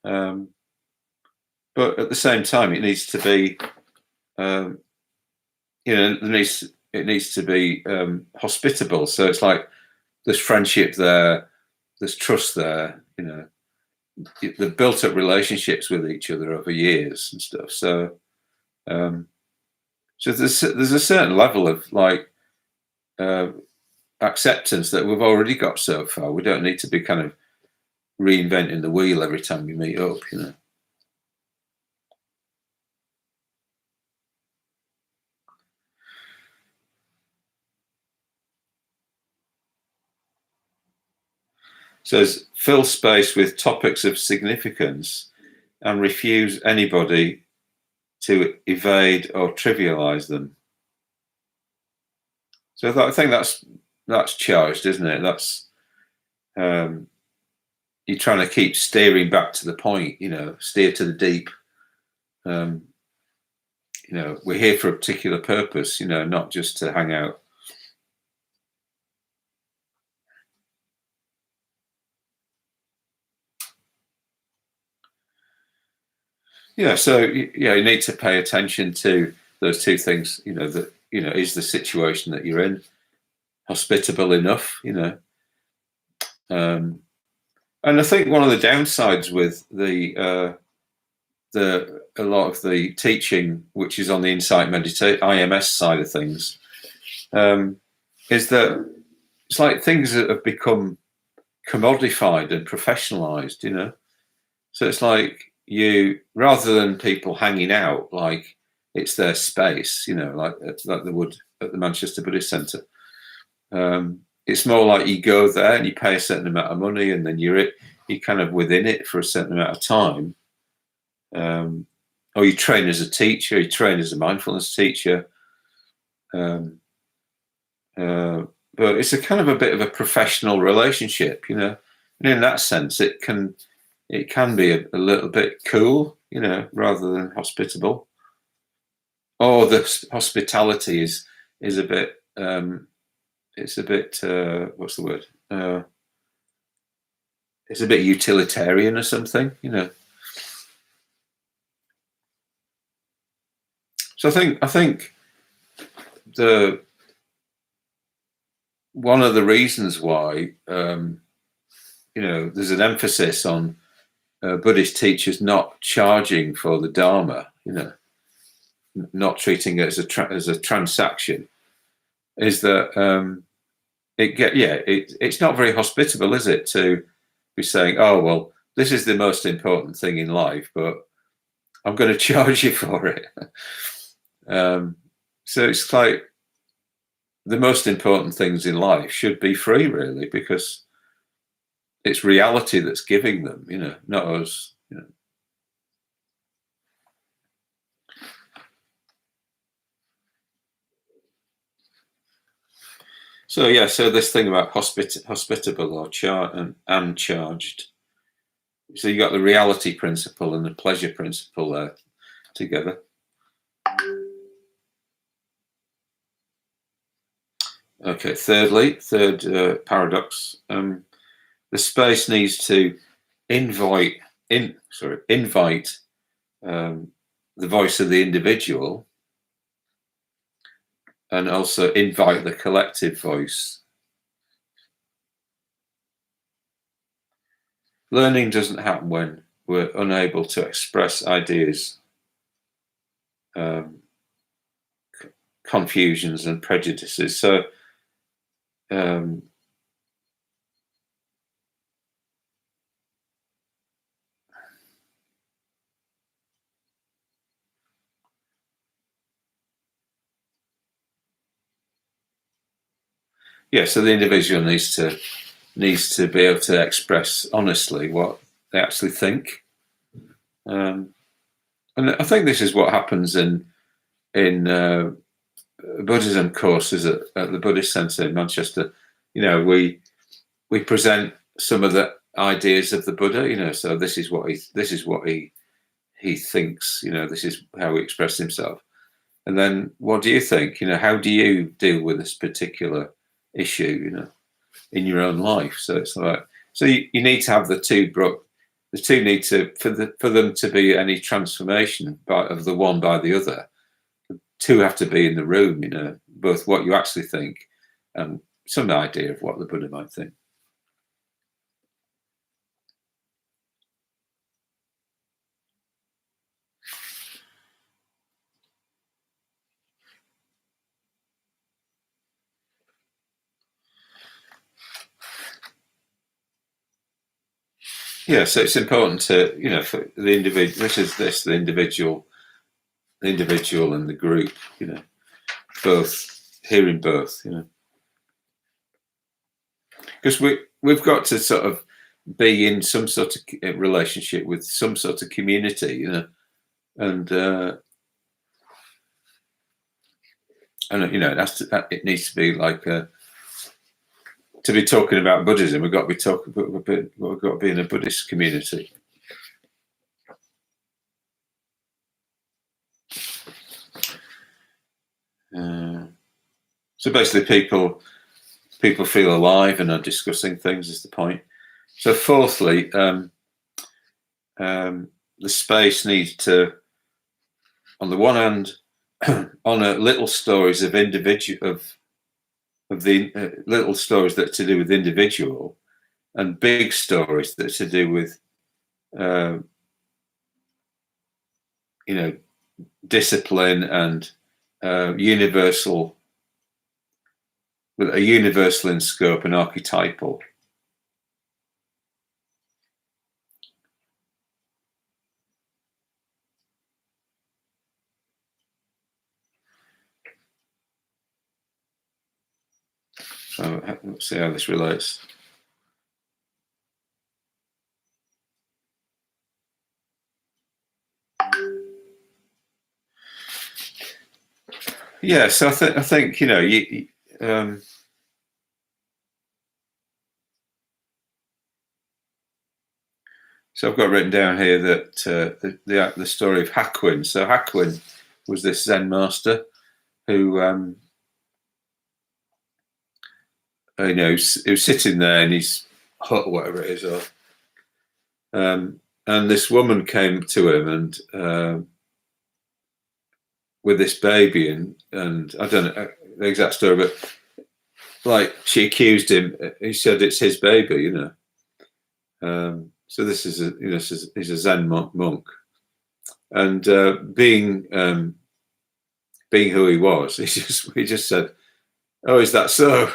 But at the same time, it needs to be. It needs to be hospitable. So it's like there's friendship there, there's trust there. They've built up relationships with each other over years and stuff. So, so there's a certain level of acceptance that we've already got so far. We don't need to be kind of reinventing the wheel every time we meet up. Says fill space with topics of significance and refuse anybody to evade or trivialize them. So I think that's charged, isn't it? That's you're trying to keep steering back to the point, steer to the deep. We're here for a particular purpose, not just to hang out. Yeah, so you need to pay attention to those two things. Is the situation that you're in hospitable enough? And I think one of the downsides with a lot of the teaching, which is on the insight meditation IMS side of things, is that it's like things that have become commodified and professionalized. So it's like rather than people hanging out like it's their space, like they would at the Manchester Buddhist Centre. It's more like you go there and you pay a certain amount of money, and then you're kind of within it for a certain amount of time. Or you train as a teacher, you train as a mindfulness teacher. But it's a kind of a bit of a professional relationship, and in that sense, it can be a little bit cool, rather than hospitable. Or the hospitality is a bit. It's a bit. What's the word? It's a bit utilitarian or something, So I think one of the reasons why there's an emphasis on Buddhist teachers not charging for the Dharma, not treating it as a transaction, is that it's not very hospitable, is it, to be saying, oh well, this is the most important thing in life, but I'm going to charge you for it. So it's like the most important things in life should be free, really, because it's reality that's giving them, not us. So this thing about hospitable or and charged. So you got the reality principle and the pleasure principle there together. Okay, third paradox. The space needs to invite the voice of the individual, and also invite the collective voice. Learning doesn't happen when we're unable to express ideas, confusions and prejudices. So so the individual needs to be able to express honestly what they actually think, and I think this is what happens in Buddhism courses at the Buddhist Centre in Manchester. We present some of the ideas of the Buddha, you know. So this is what he thinks, you know. This is how he expressed himself. And then, what do you think? You know, how do you deal with this particular issue, you know, in your own life? So it's like, so you need to have the two, the two need to, for them to be any transformation of the one by the other, the two have to be in the room, you know, both what you actually think and some idea of what the Buddha might think. Yeah, so it's important to, you know, for the individual. The individual and the group, you know, both hearing both, you know, because we've got to sort of be in some sort of relationship with some sort of community, you know, and you know, it needs to be like to be talking about Buddhism. We've got to be in a Buddhist community. So basically, people feel alive and are discussing things is the point. So fourthly, the space needs to, on the one hand, honour little stories of little stories that are to do with individual, and big stories that are to do with you know, discipline and universal, with a universal in scope and archetypal. So let's see how this relates. Yeah, so I think you know, so I've got written down here that the story of Hakuin. So Hakuin was this Zen master who you know, he was sitting there in his hut or whatever it is, and this woman came to him and with this baby, and I don't know the exact story, but like she accused him. He said it's his baby, you know. So this is he's a Zen monk, and being who he was, he just said, "Oh, is that so?"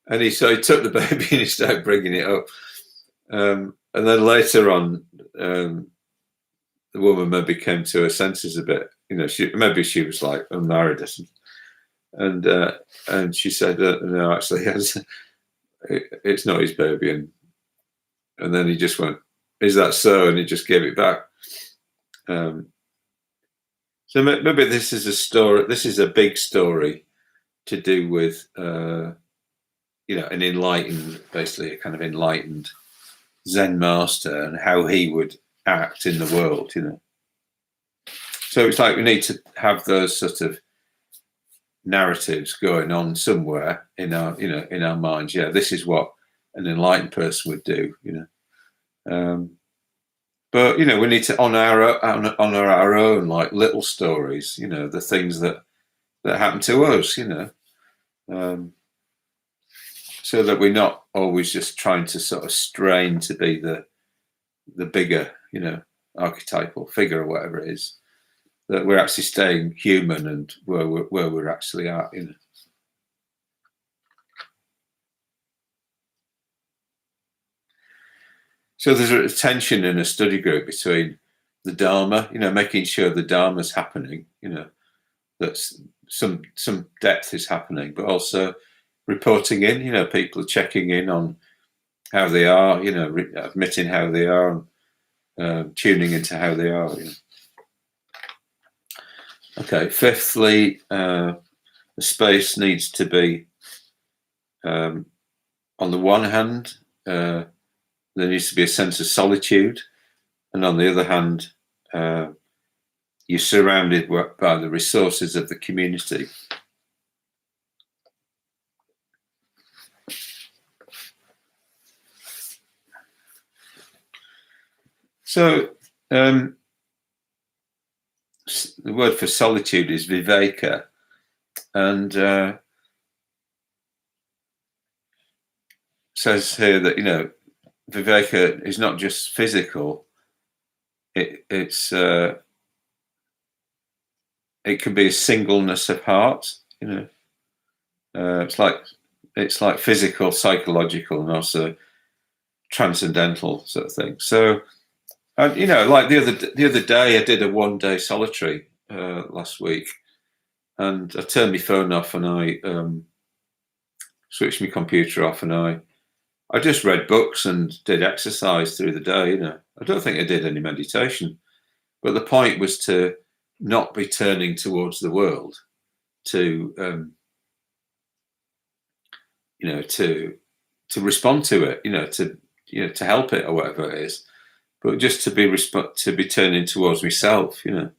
And he took the baby and he started bringing it up. And then later on, the woman maybe came to her senses a bit. You know, maybe she was like unmarried or something. And she said, "No, actually, it's not his baby." And then he just went, "Is that so?" And he just gave it back. So maybe this is a story. This is a big story to do with, you know, an enlightened, basically a kind of enlightened Zen master and how he would act in the world, you know. So it's like we need to have those sort of narratives going on somewhere in our, you know, in our minds. Yeah, this is what an enlightened person would do, you know. But you know, we need to honor our own like little stories, you know, the things that happen to us, you know, so that we're not always just trying to sort of strain to be the bigger, you know, archetypal figure or whatever it is. That we're actually staying human and where we're actually at, you know. So there's a tension in a study group between the Dharma, you know, making sure the Dharma's happening, you know, that some depth is happening, but also reporting in, you know, people are checking in on how they are, you know, admitting how they are, and tuning into how they are. You know. Okay. Fifthly, the space needs to be, on the one hand, there needs to be a sense of solitude, and on the other hand, you're surrounded by the resources of the community. So the word for solitude is viveka, and says here that, viveka is not just physical. It can be a singleness of heart. It's like physical, psychological, and also transcendental sort of thing. So, like the other day, I did a 1-day solitary last week, and I turned my phone off and I switched my computer off, and I just read books and did exercise through the day. I don't think I did any meditation, but the point was to not be turning towards the world, to to respond to it, to help it or whatever it is, but just to be turning towards myself, and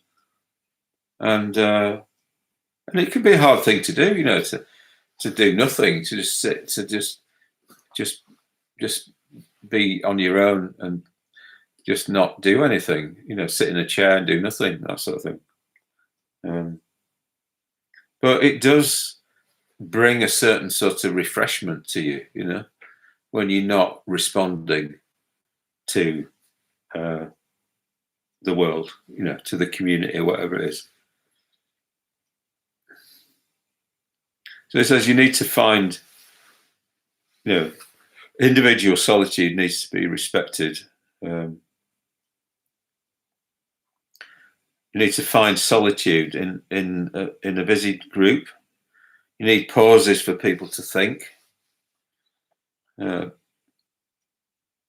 it can be a hard thing to do, to do nothing, to just sit, to just be on your own and just not do anything, sit in a chair and do nothing, that sort of thing. But it does bring a certain sort of refreshment to you, when you're not responding to the world, to the community or whatever it is. So it says you need to find, individual solitude needs to be respected. You need to find solitude in a busy group. You need pauses for people to think.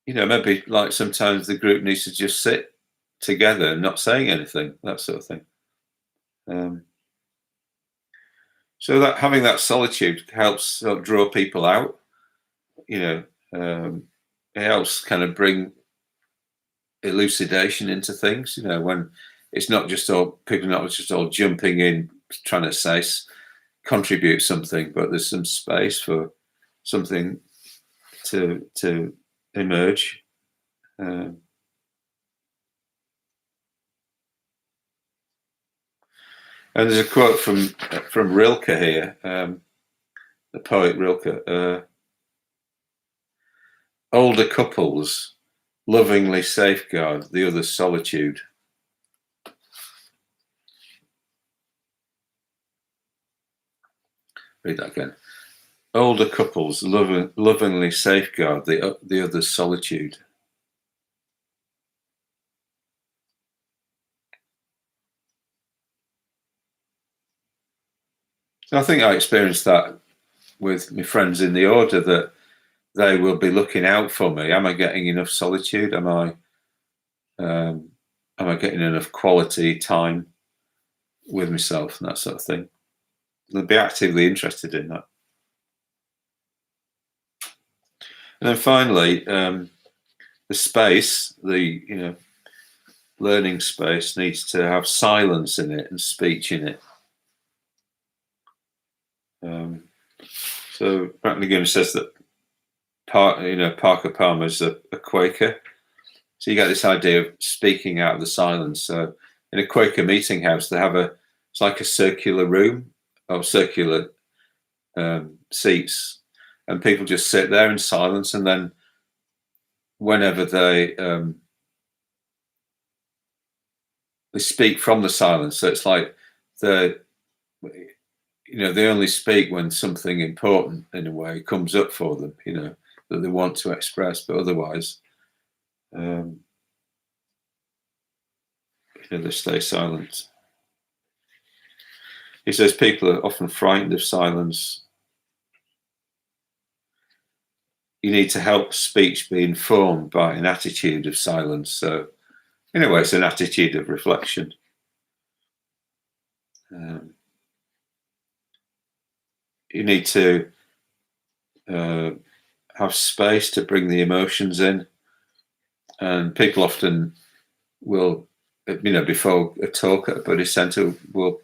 Maybe like sometimes the group needs to just sit together, not saying anything, that sort of thing. So that having that solitude helps draw people out. It helps kind of bring elucidation into things. When it's not just all people, not just all jumping in, trying to contribute something, but there's some space for something to emerge. And there's a quote from Rilke here, the poet Rilke. Older couples lovingly safeguard the other's solitude. Read that again. Older couples lovingly safeguard the other's solitude. I think I experienced that with my friends in the order, that they will be looking out for me. Am I getting enough solitude? Am I getting enough quality time with myself and that sort of thing? They'll be actively interested in that. And then finally, the space, the learning space, needs to have silence in it and speech in it. So Ratnagun says that Parker Palmer's a Quaker. So you get this idea of speaking out of the silence. So in a Quaker meeting house, they have it's like a circular room or circular seats, and people just sit there in silence, and then whenever they speak from the silence. So it's like they only speak when something important, in a way, comes up for them, that they want to express, but otherwise, they stay silent. He says people are often frightened of silence. You need to help speech be informed by an attitude of silence. So, in a way, it's an attitude of reflection. You need to have space to bring the emotions in. And people often will, before a talk at a Buddhist center, will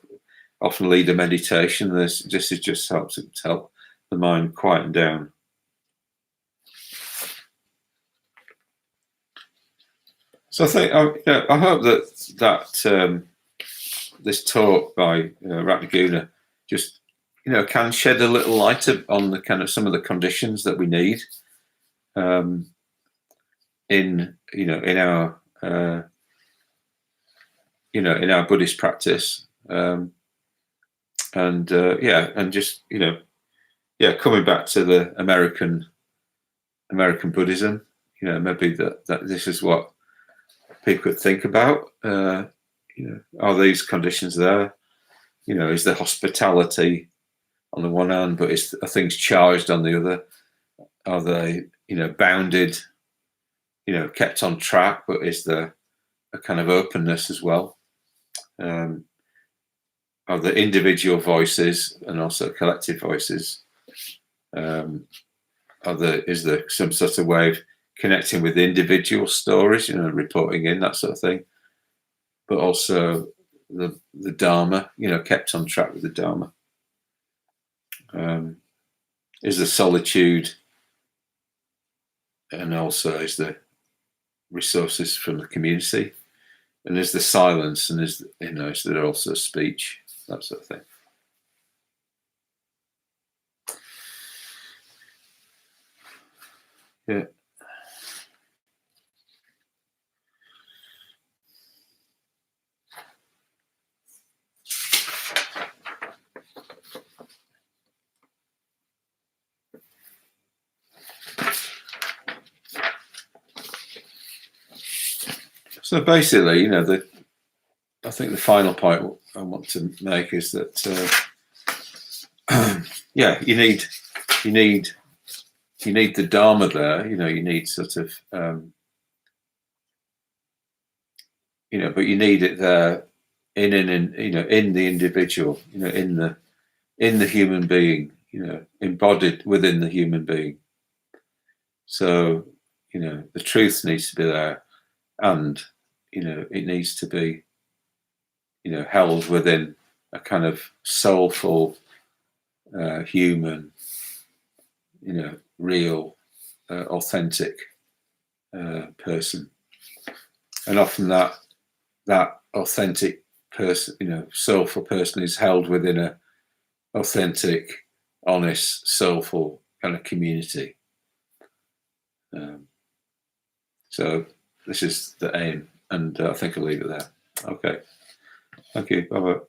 often lead a meditation. This just helps it help the mind quieten down. So I think I hope that this talk by Ratnaguna just can shed a little light on the kind of some of the conditions that we need in our in our Buddhist practice, and just coming back to the American Buddhism, maybe that this is what people could think about. Are these conditions there? Is the hospitality on the one hand, but are things charged on the other? Are they bounded, kept on track, but is there a kind of openness as well? Are the individual voices and also collective voices? Is there some sort of way of connecting with individual stories, reporting in, that sort of thing, but also the Dharma, kept on track with the Dharma? Is the solitude, and also is the resources from the community, and is the silence, and is there also speech, that sort of thing? Yeah. So basically, I think the final point I want to make is that you need the Dharma there. You need sort of but you need it there in the individual, in the human being, embodied within the human being. So the truth needs to be there, and it needs to be held within a kind of soulful, human, real, authentic person. And often that authentic person, soulful person, is held within a authentic, honest, soulful kind of community. So this is the aim, and I think I'll leave it there. Okay. Thank you. Bye-bye.